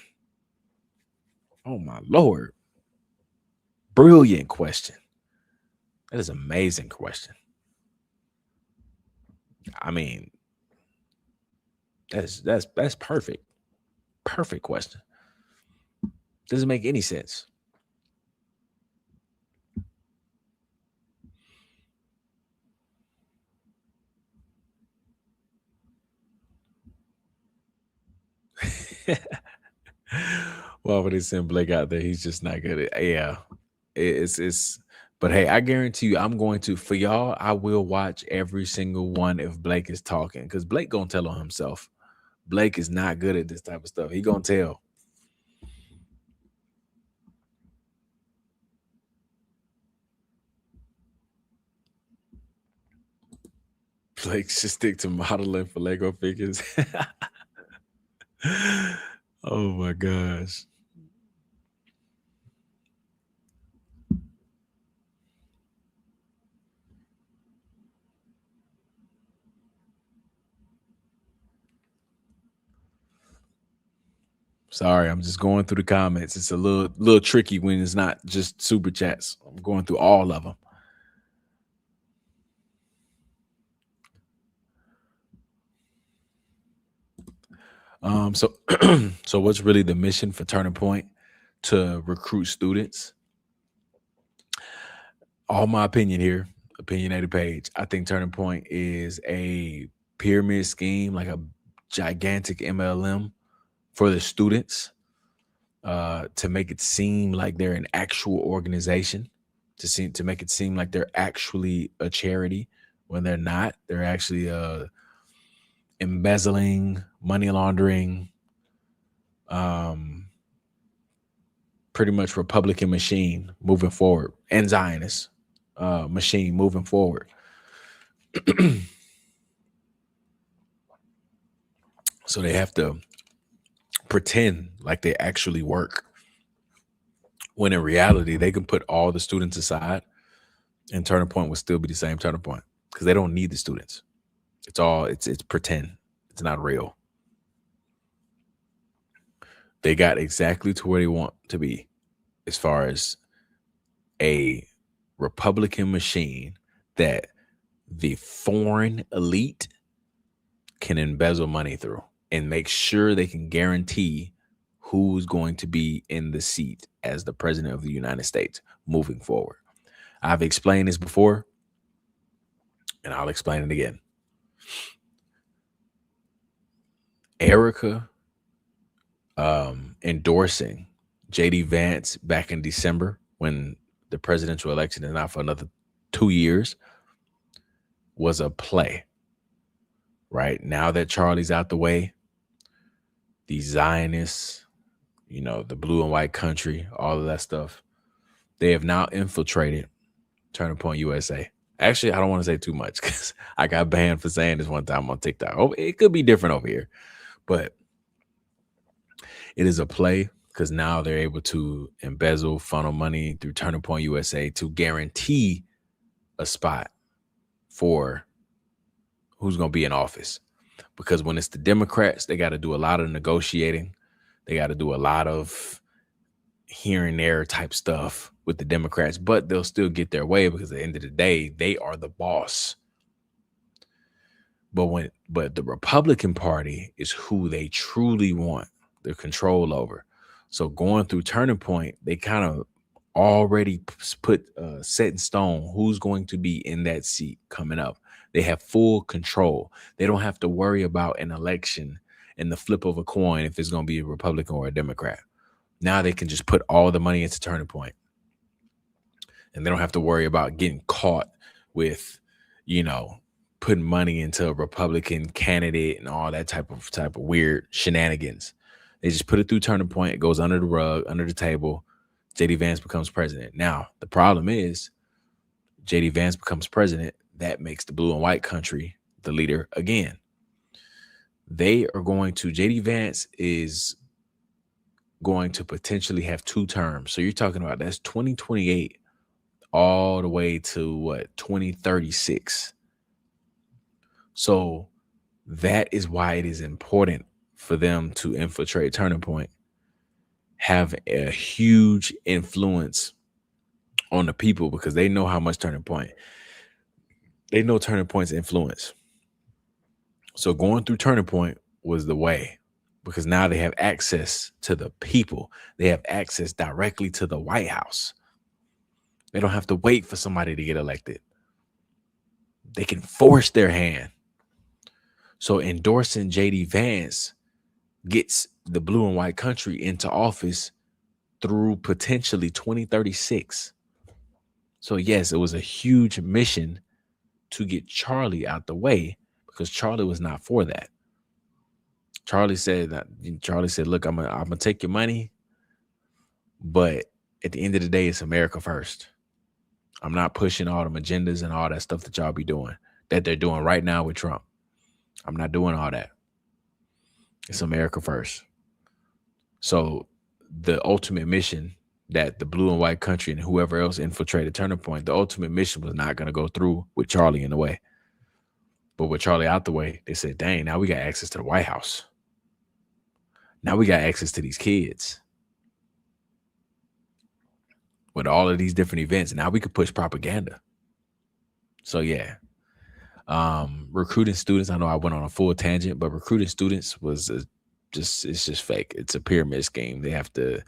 my Lord. Brilliant question. That is an amazing question. I mean, that's perfect. Perfect question. Doesn't make any sense. Well, when they send Blake out there, he's just not good at. Yeah, it's. But hey, I guarantee you, I'm going to, for y'all, I will watch every single one if Blake is talking, because Blake gonna tell on himself. Blake is not good at this type of stuff. He gonna tell. Blake should stick to modeling for Lego figures. Oh my gosh. Sorry, I'm just going through the comments. It's a little tricky when it's not just super chats. I'm going through all of them. So what's really the mission for Turning Point? To recruit students. All my opinion here, opinionated page. I think Turning Point is a pyramid scheme, like a gigantic MLM for the students, to make it seem like they're an actual organization, to make it seem like they're actually a charity when they're not. They're actually embezzling, money laundering, pretty much Republican machine moving forward, and Zionist machine moving forward. So they have to pretend like they actually work, when in reality they can put all the students aside and Turning Point will still be the same Turning Point, because they don't need the students. It's pretend. It's not real. They got exactly to where they want to be as far as a Republican machine that the foreign elite can embezzle money through and make sure they can guarantee who's going to be in the seat as the president of the United States moving forward. I've explained this before, and I'll explain it again. Erica endorsing J.D. Vance back in December, when the presidential election is not for another 2 years, was a play. Right now that Charlie's out the way, the Zionists, the blue and white country, all of that stuff, they have now infiltrated Turning Point USA. Actually, I don't want to say too much because I got banned for saying this one time on TikTok. Oh, it could be different over here, but it is a play because now they're able to embezzle, funnel money through Turning Point USA to guarantee a spot for who's going to be in office. Because when it's the Democrats, they got to do a lot of negotiating. They got to do a lot of here and there type stuff with the Democrats, but they'll still get their way because at the end of the day, they are the boss. But the Republican Party is who they truly want their control over. So going through Turning Point, they kind of already put set in stone who's going to be in that seat coming up. They have full control. They don't have to worry about an election and the flip of a coin if it's going to be a Republican or a Democrat. Now they can just put all the money into Turning Point. And they don't have to worry about getting caught with, putting money into a Republican candidate and all that type of weird shenanigans. They just put it through Turning Point. It goes under the rug, under the table. JD Vance becomes president. Now, the problem is JD Vance becomes president. That makes the blue and white country the leader again. They are going to, JD Vance is going to potentially have 2 terms. So you're talking about that's 2028 all the way to 2036. So that is why it is important for them to infiltrate Turning Point, have a huge influence on the people because they know how much Turning Point's influence. So going through Turning Point was the way, because now they have access to the people. They have access directly to the White House. They don't have to wait for somebody to get elected. They can force their hand. So endorsing JD Vance gets the blue and white country into office through potentially 2036. So yes, it was a huge mission to get Charlie out the way because Charlie was not for that. Charlie said, look, I'm gonna take your money, but at the end of the day, it's America first. I'm not pushing all them agendas and all that stuff that y'all be doing, that they're doing right now with Trump. I'm not doing all that. It's America first. So the ultimate mission that the blue and white country and whoever else infiltrated Turning Point, the ultimate mission was not going to go through with Charlie in the way. But with Charlie out the way, they said, dang, now we got access to the White House. Now we got access to these kids. With all of these different events, now we could push propaganda. So yeah. Recruiting students, I know I went on a full tangent, but recruiting students was it's just fake. It's a pyramid scheme. They have to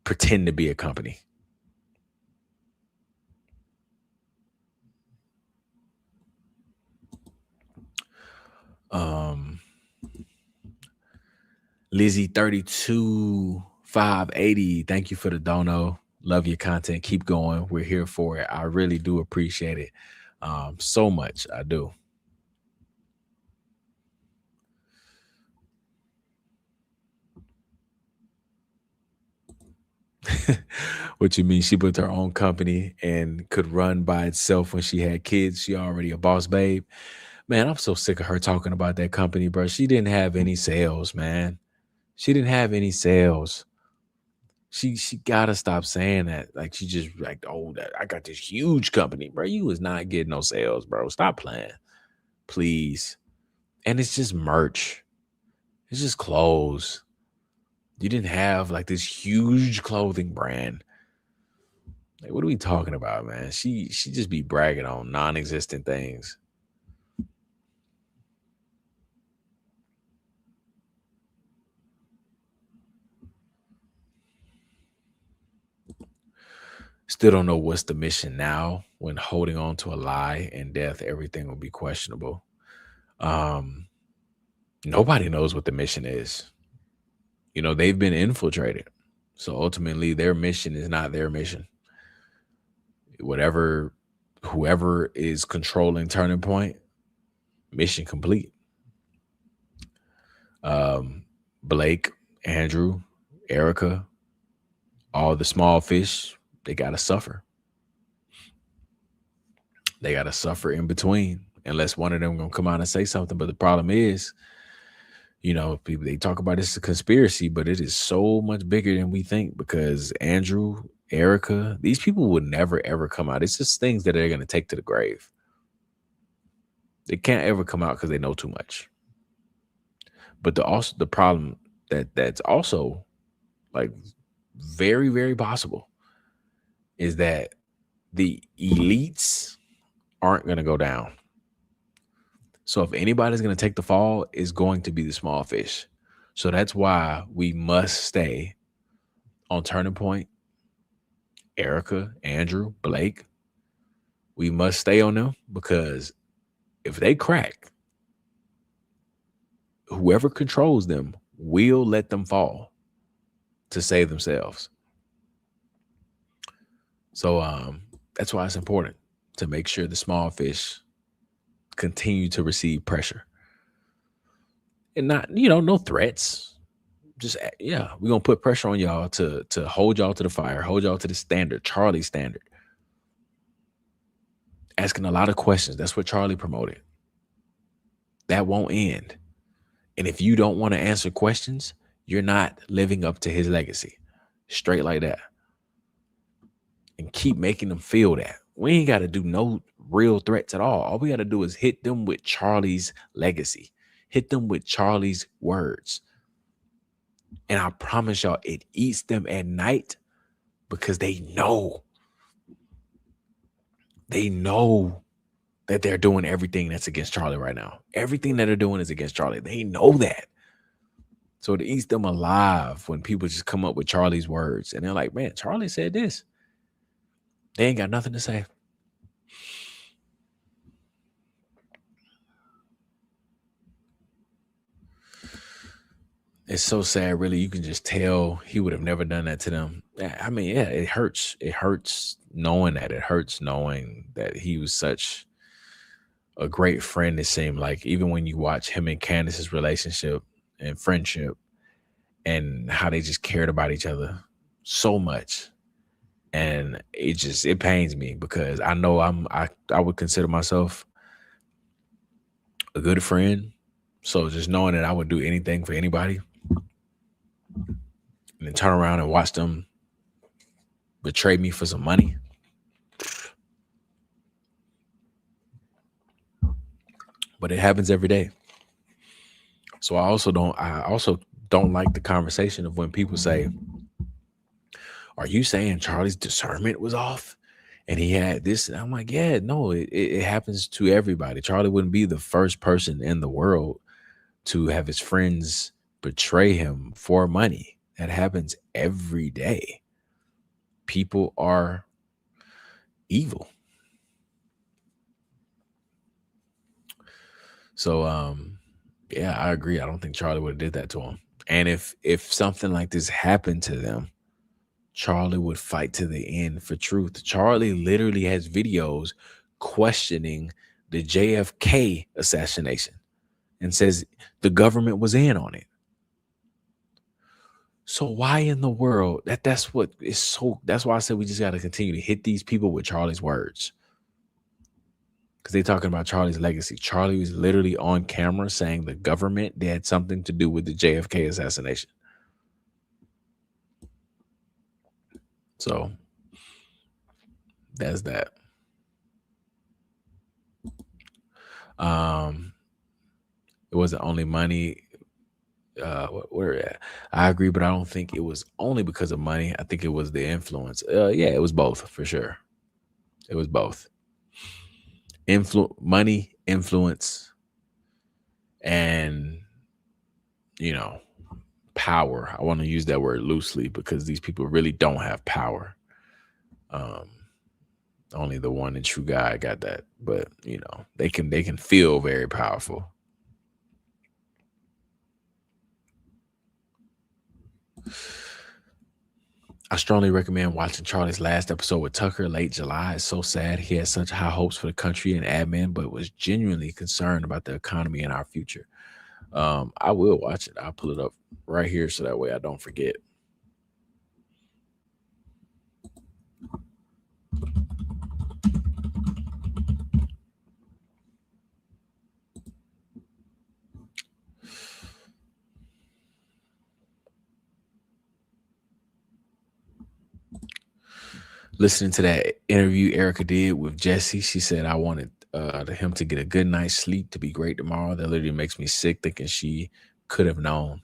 pretend to be a company. Lizzie 32580, thank you for the dono. Love your content. Keep going. We're here for it. I really do appreciate it so much. I do. What you mean? She built her own company and could run by itself when she had kids. She already a boss babe. Man, I'm so sick of her talking about that company, bro. She didn't have any sales, man. She didn't have any sales. She gotta stop saying that. Like she just like, oh, that I got this huge company, bro. You was not getting no sales, bro. Stop playing, please. And it's just merch. It's just clothes. You didn't have like this huge clothing brand. Like, what are we talking about, man? She just be bragging on non-existent things. Still don't know what's the mission now. When holding on to a lie and death, everything will be questionable. Nobody knows what the mission is. You know, they've been infiltrated. So ultimately, their mission is not their mission. Whoever is controlling Turning Point, mission complete. Blake, Andrew, Erica, all the small fish, they got to suffer. They got to suffer in between, unless one of them going to come out and say something. But the problem is, you know, people, they talk about this as a conspiracy, but it is so much bigger than we think, because Andrew, Erica, these people would never, ever come out. It's just things that they're going to take to the grave. They can't ever come out because they know too much. But the problem that's also like very, very possible is that the elites aren't going to go down. So if anybody's going to take the fall, it's going to be the small fish. So that's why we must stay on Turning Point, Erica, Andrew, Blake. We must stay on them, because if they crack, whoever controls them will let them fall to save themselves. So that's why it's important to make sure the small fish continue to receive pressure. And not, you know, no threats. Just, yeah, we're going to put pressure on y'all to hold y'all to the fire, hold y'all to the standard, Charlie standard. Asking a lot of questions. That's what Charlie promoted. That won't end. And if you don't want to answer questions, you're not living up to his legacy. Straight like that. And keep making them feel that. We ain't got to do no real threats at all. All we got to do is hit them with Charlie's legacy. Hit them with Charlie's words. And I promise y'all, it eats them at night, because they know. They know that they're doing everything that's against Charlie right now. Everything that they're doing is against Charlie. They know that. So it eats them alive when people just come up with Charlie's words. And they're like, man, Charlie said this. They ain't got nothing to say. It's so sad, really. You can just tell he would have never done that to them. I mean, yeah, it hurts. It hurts knowing that. It hurts knowing that he was such a great friend, it seemed like. Even when you watch him and Candace's relationship and friendship and how they just cared about each other so much. And it pains me, because I know I would consider myself a good friend. So just knowing that I would do anything for anybody, and then turn around and watch them betray me for some money. But it happens every day. So I also don't like the conversation of when people say, are you saying Charlie's discernment was off and he had this? And I'm like, yeah, no, it happens to everybody. Charlie wouldn't be the first person in the world to have his friends betray him for money. That happens every day. People are evil. So, yeah, I agree. I don't think Charlie would have did that to him. And if something like this happened to them, Charlie would fight to the end for truth. Charlie literally has videos questioning the JFK assassination and says the government was in on it. So why in the world? That's what is so. That's why I said we just got to continue to hit these people with Charlie's words, because they're talking about Charlie's legacy. Charlie was literally on camera saying the government had something to do with the JFK assassination. So that's that. It wasn't only money. Where I agree, but I don't think it was only because of money. I think it was the influence. Yeah, it was both for sure. It was both. Money, influence, and power. I want to use that word loosely, because these people really don't have power. Only the one and true God got that, but they can feel very powerful. I strongly recommend watching Charlie's last episode with Tucker, late July. It's so sad. He had such high hopes for the country and admin, but was genuinely concerned about the economy and our future. I will watch it. I'll pull it up right here so that way I don't forget. listening to that interview Erica did with Jesse, she said, I wanted him to get a good night's sleep to be great tomorrow. That literally makes me sick thinking she could have known.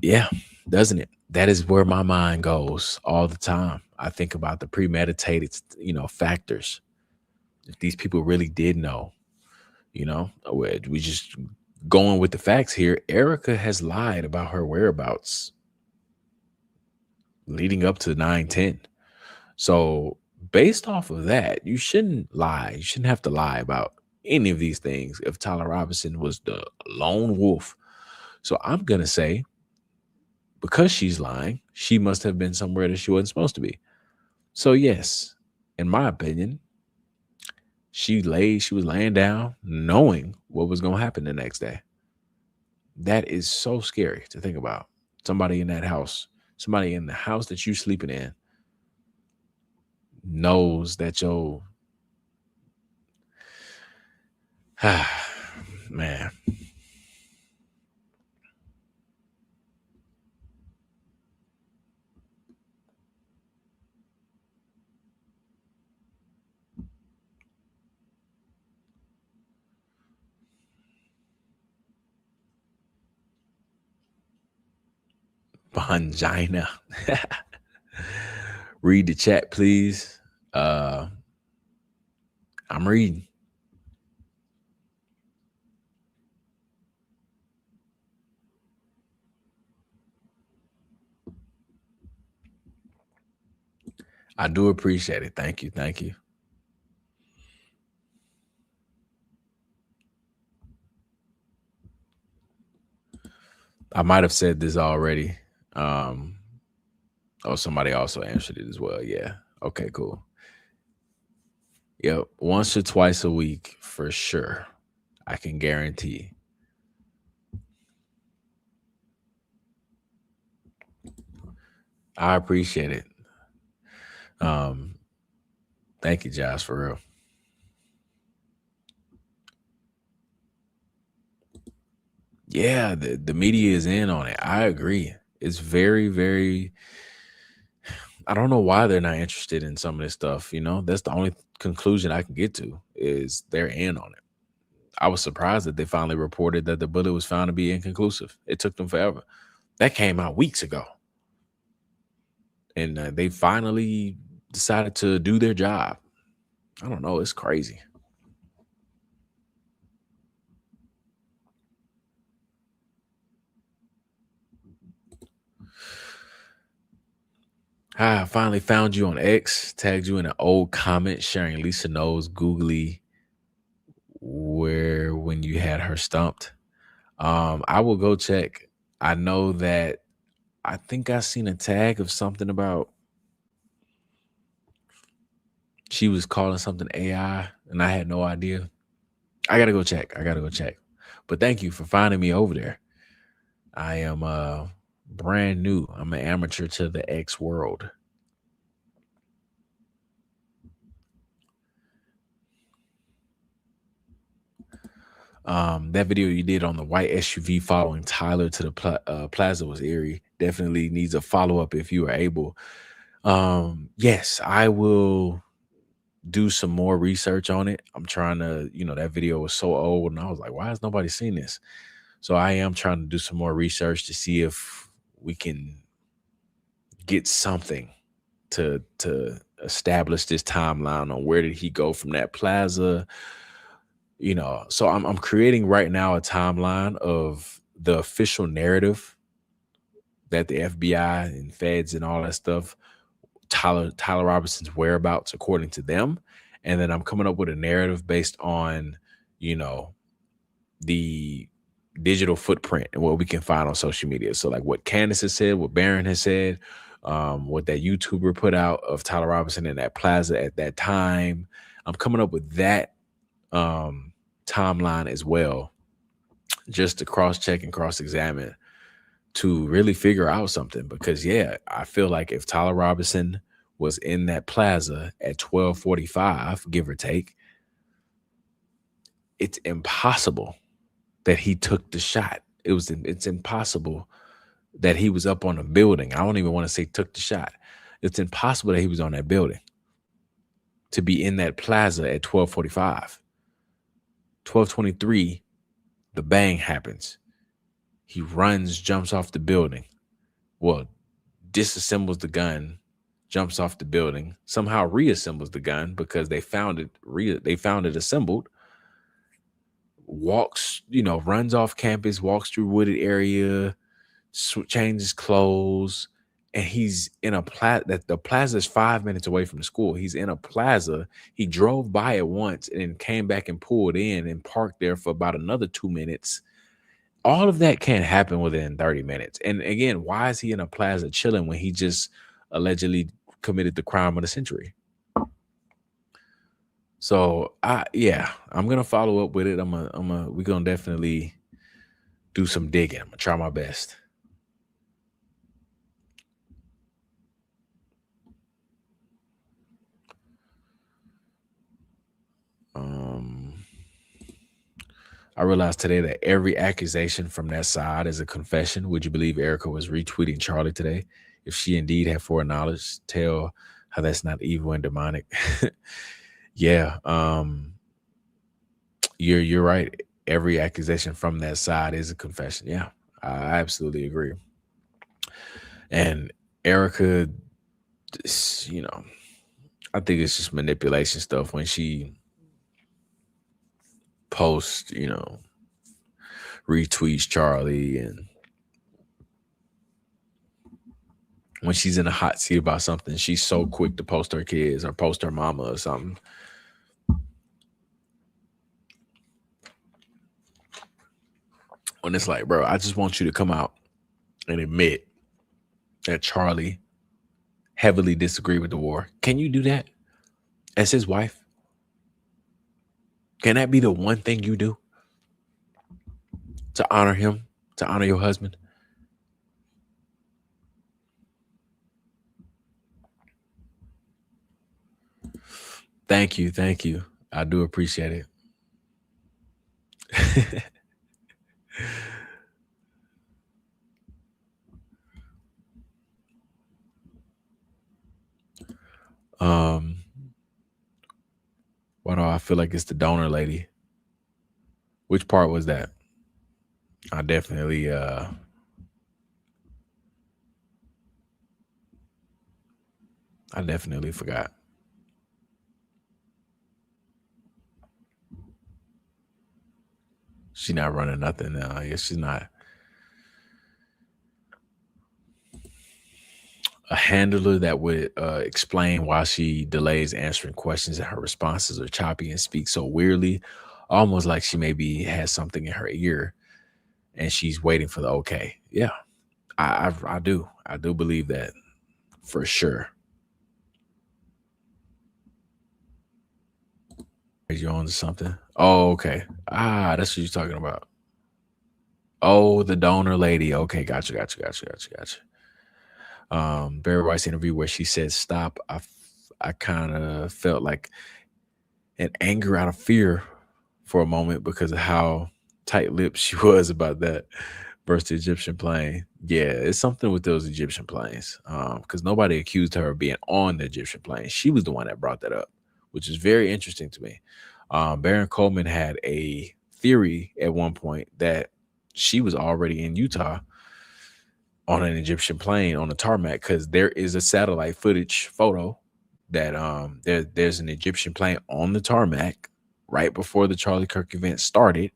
Yeah, doesn't it? That is where my mind goes all the time. I think about the premeditated, factors. If these people really did know, we just going with the facts here. Erica has lied about her whereabouts leading up to 9/10. So based off of that, you shouldn't lie. You shouldn't have to lie about any of these things if Tyler Robinson was the lone wolf. So I'm going to say, because she's lying, she must have been somewhere that she wasn't supposed to be. So yes, in my opinion, she was laying down knowing what was going to happen the next day. That is so scary to think about. Somebody in that house, somebody in the house that you're sleeping in knows that man. Bongino. Read the chat, please. I'm reading. I do appreciate it. Thank you. Thank you. I might have said this already. Somebody also answered it as well. Yeah. Okay, cool. Yep. Once or twice a week for sure. I can guarantee. I appreciate it. Thank you, Josh, for real. Yeah, the media is in on it. I agree. It's very, very, I don't know why they're not interested in some of this stuff. That's the only conclusion I can get to is they're in on it. I was surprised that they finally reported that the bullet was found to be inconclusive. It took them forever. That came out weeks ago. And they finally decided to do their job. I don't know. It's crazy. I finally found you on X, tagged you in an old comment sharing Lisa Knowles' googly when you had her stumped. I will go check. I know that I think I seen a tag of something about she was calling something AI and I had no idea. I gotta go check. But thank you for finding me over there. I am brand new. I'm an amateur to the X world. That video you did on the white SUV following Tyler to the plaza was eerie. Definitely needs a follow-up if you are able. Yes, I will do some more research on it. I'm trying to, that video was so old and I was like, why has nobody seen this? So I am trying to do some more research to see if we can get something to establish this timeline on where did he go from that plaza. So I'm creating right now a timeline of the official narrative that the FBI and feds and all that stuff, Tyler Robinson's whereabouts according to them. And then I'm coming up with a narrative based on, the digital footprint and what we can find on social media. So like what Candace has said, what Barron has said, what that YouTuber put out of Tyler Robinson in that plaza at that time. I'm coming up with that timeline as well, just to cross-check and cross-examine to really figure out something. Because I feel like if Tyler Robinson was in that plaza at 12:45, give or take, it's impossible that he took the shot. It's impossible that he was up on a building. I don't even want to say took the shot. It's impossible that he was on that building to be in that plaza at 12:45. 12:23, the bang happens. He runs, jumps off the building. Well, disassembles the gun, jumps off the building, somehow reassembles the gun because they found it assembled. Walks, runs off campus, walks through wooded area, changes clothes, and he's in a plaza. That the plaza is 5 minutes away from the school. He's in a plaza. He drove by it once and then came back and pulled in and parked there for about another 2 minutes. All of that can't happen within 30 minutes. And again, why is he in a plaza chilling when he just allegedly committed the crime of the century? So I'm gonna follow up with it. We're gonna definitely do some digging. I'm gonna try my best. I realized today that every accusation from that side is a confession. Would you believe Erica was retweeting Charlie today? If she indeed had foreknowledge, tell how that's not evil and demonic. Yeah, you're right. Every accusation from that side is a confession. Yeah, I absolutely agree. And Erica, I think it's just manipulation stuff when she posts, retweets Charlie, and when she's in a hot seat about something, she's so quick to post her kids or post her mama or something. When it's like, bro, I just want you to come out and admit that Charlie heavily disagreed with the war. Can you do that as his wife? Can that be the one thing you do to honor him, to honor your husband? Thank you. I do appreciate it. Why do I feel like it's the donor lady? Which part was that? I definitely forgot. She's not running nothing now. I guess she's not. A handler that would explain why she delays answering questions and her responses are choppy and speaks so weirdly, almost like she maybe has something in her ear and she's waiting for the okay. Yeah, I do believe that for sure. Is you on to something? Oh, okay. That's what you're talking about. Oh, the donor lady. Okay, gotcha. Barry White's interview where she said stop. I kind of felt like an anger out of fear for a moment because of how tight-lipped she was about that versus the Egyptian plane. Yeah, it's something with those Egyptian planes because nobody accused her of being on the Egyptian plane. She was the one that brought that up, which is very interesting to me. Baron Coleman had a theory at one point that she was already in Utah on an Egyptian plane on the tarmac because there is a satellite footage photo that there's an Egyptian plane on the tarmac right before the Charlie Kirk event started,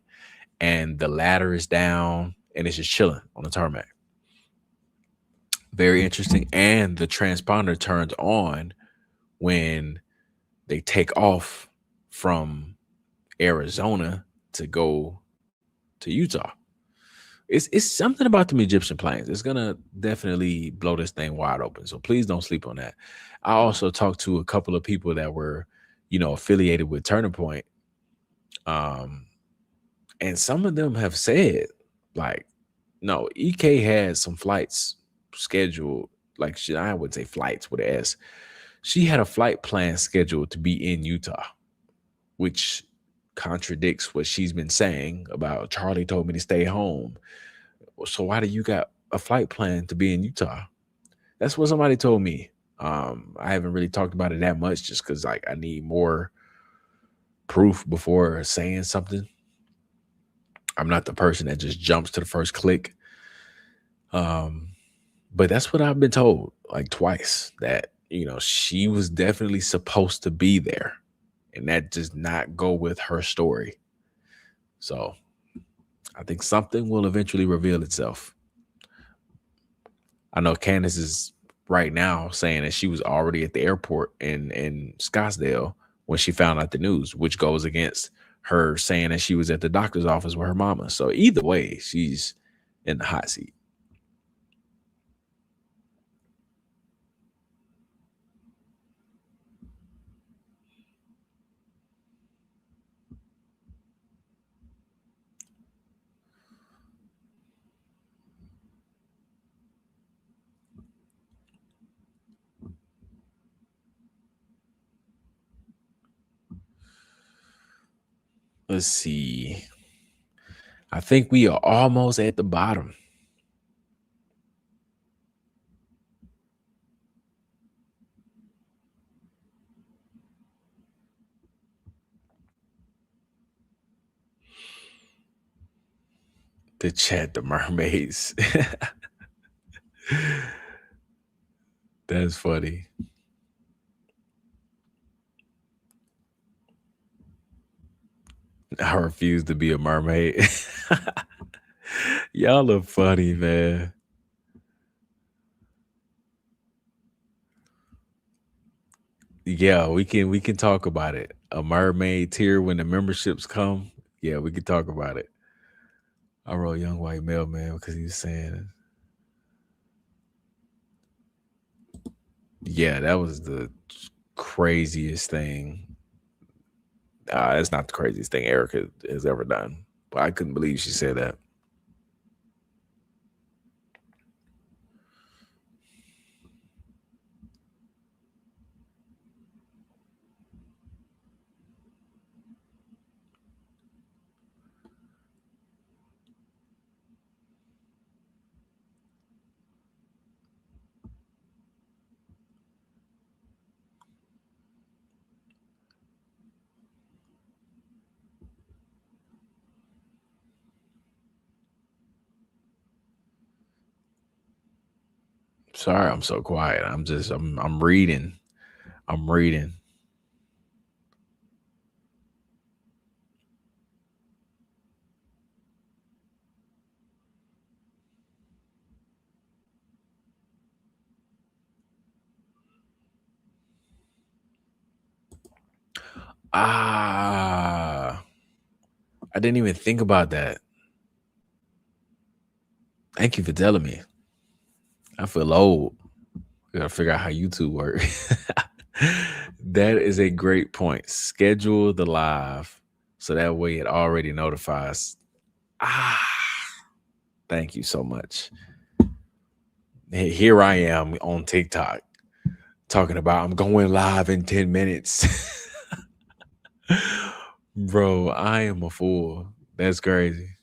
and the ladder is down and it's just chilling on the tarmac. Very interesting. And the transponder turns on when they take off from Arizona to go to Utah. It's something about them Egyptian planes. It's gonna definitely blow this thing wide open. So please don't sleep on that. I also talked to a couple of people that were, affiliated with Turning Point. And some of them have said, like, no, EK had some flights scheduled. Like, I would say flights with an S. She had a flight plan scheduled to be in Utah, which contradicts what she's been saying about Charlie told me to stay home. So why do you got a flight plan to be in Utah? That's what somebody told me. I haven't really talked about it that much just because like I need more proof before saying something. I'm not the person that just jumps to the first click. But that's what I've been told like twice, that, you know, she was definitely supposed to be there, and that does not go with her story. So I think something will eventually reveal itself. I know Candace is right now saying that she was already at the airport in Scottsdale when she found out the news, which goes against her saying that she was at the doctor's office with her mama. So either way, she's in the hot seat. Let's see. I think we are almost at the bottom. The chat, the mermaids. That's funny. I refuse to be a mermaid. Y'all are funny, man. Yeah, we can talk about it. A mermaid tier when the memberships come. Yeah, we can talk about it. I wrote young white male man because he was saying, yeah, that was the craziest thing. It's not the craziest thing Erica has ever done, but I couldn't believe she said that. Sorry, I'm so quiet. I'm reading. I'm reading. I didn't even think about that. Thank you for telling me. I feel old. I gotta figure out how YouTube works. That is a great point. Schedule the live so that way it already notifies. Thank you so much. Here I am on TikTok talking about I'm going live in 10 minutes. Bro, I am a fool. That's crazy.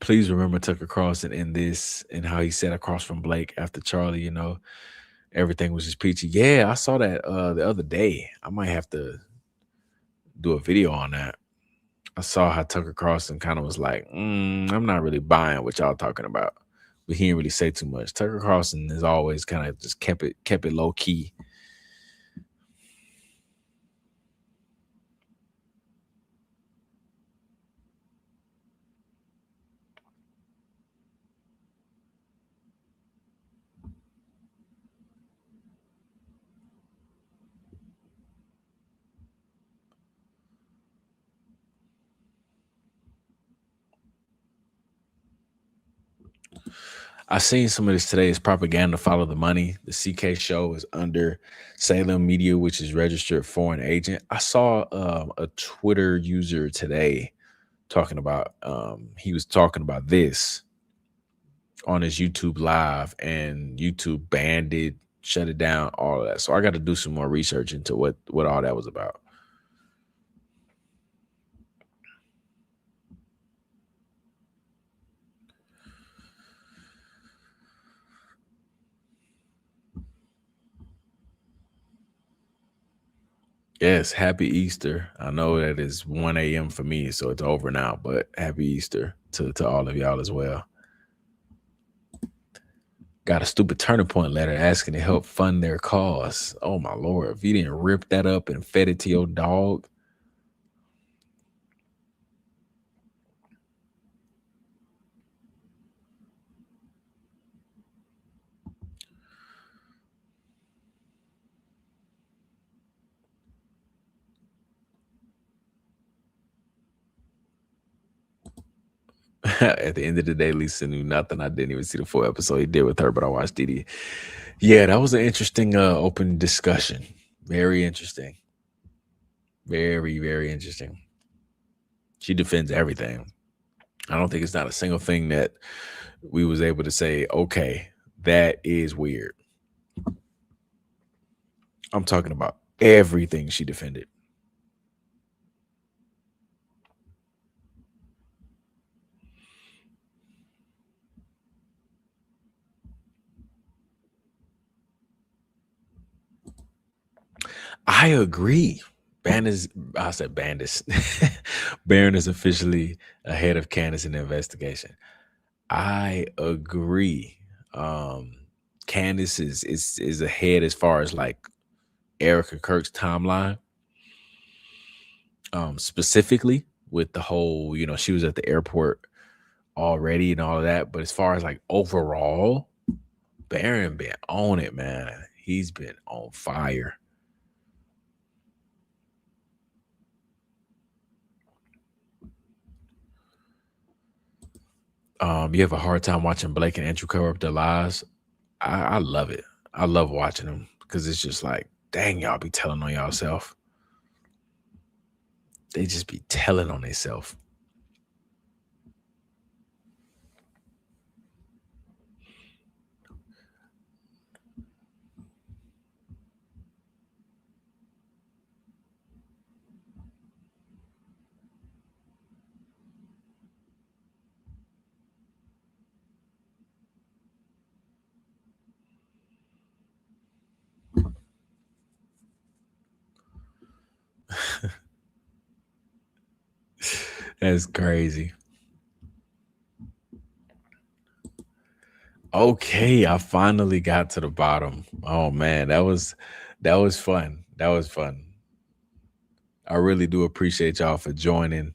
Please remember Tucker Carlson in this and how he sat across from Blake after Charlie, you know, everything was just peachy. Yeah, I saw that the other day. I might have to do a video on that. I saw how Tucker Carlson kind of was like, I'm not really buying what y'all talking about. But he didn't really say too much. Tucker Carlson has always kind of just kept it low key. I seen some of this today. It's propaganda. Follow the money. The CK show is under Salem Media, which is registered foreign agent. I saw a Twitter user today talking about. He was talking about this on his YouTube live, and YouTube banned it, shut it down, all of that. So I got to do some more research into what all that was about. Yes, happy Easter. I know that is 1 a.m. for me, so it's over now, but happy Easter to all of y'all as well. Got a stupid Turning Point letter asking to help fund their cause. Oh my Lord. If you didn't rip that up and fed it to your dog. At the end of the day, Lisa knew nothing. I didn't even see the full episode he did with her, but I watched Didi. Yeah, that was an interesting open discussion. Very interesting. Very, very interesting. She defends everything. I don't think it's not a single thing that we was able to say, okay, that is weird. I'm talking about everything she defended. I agree. I said Bandis. Barron is officially ahead of Candace in the investigation. I agree. Candace is ahead as far as like Erica Kirk's timeline. Specifically with the whole, she was at the airport already and all of that. But as far as like overall, Barron been on it, man. He's been on fire. You have a hard time watching Blake and Andrew cover up their lies. I love it. I love watching them because it's just like, dang, y'all be telling on y'allself. They just be telling on themselves. That's crazy. Okay, I finally got to the bottom. Oh man, that was fun. That was fun. I really do appreciate y'all for joining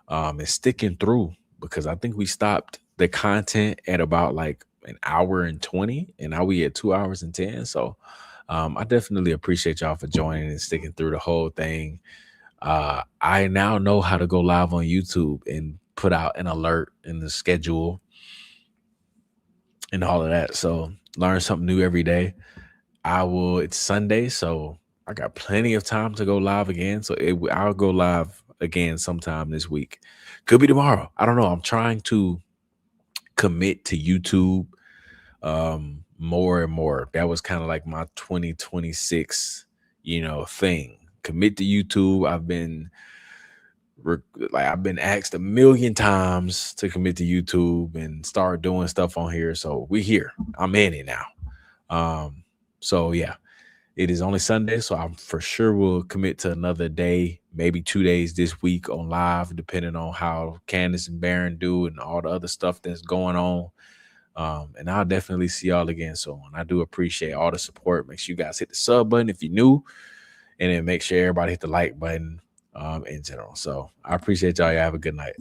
and sticking through, because I think we stopped the content at about like an hour and 20, and now we at 2 hours and 10. So I definitely appreciate y'all for joining and sticking through the whole thing. I now know how to go live on YouTube and put out an alert in the schedule and all of that. So learn something new every day. It's Sunday, so I got plenty of time to go live again. So I'll go live again sometime this week. Could be tomorrow. I don't know. I'm trying to commit to YouTube more and more. That was kind of like my 2026, thing. Commit to YouTube. I've been asked a million times to commit to YouTube and start doing stuff on here. So we're here. I'm in it now. So yeah, it is only Sunday, so I'm for sure will commit to another day, maybe 2 days this week on live, depending on how Candace and Barron do and all the other stuff that's going on. And I'll definitely see y'all again soon. I do appreciate all the support. Make sure you guys hit the sub button if you're new, and then make sure everybody hit the like button in general. So I appreciate y'all. Y'all have a good night.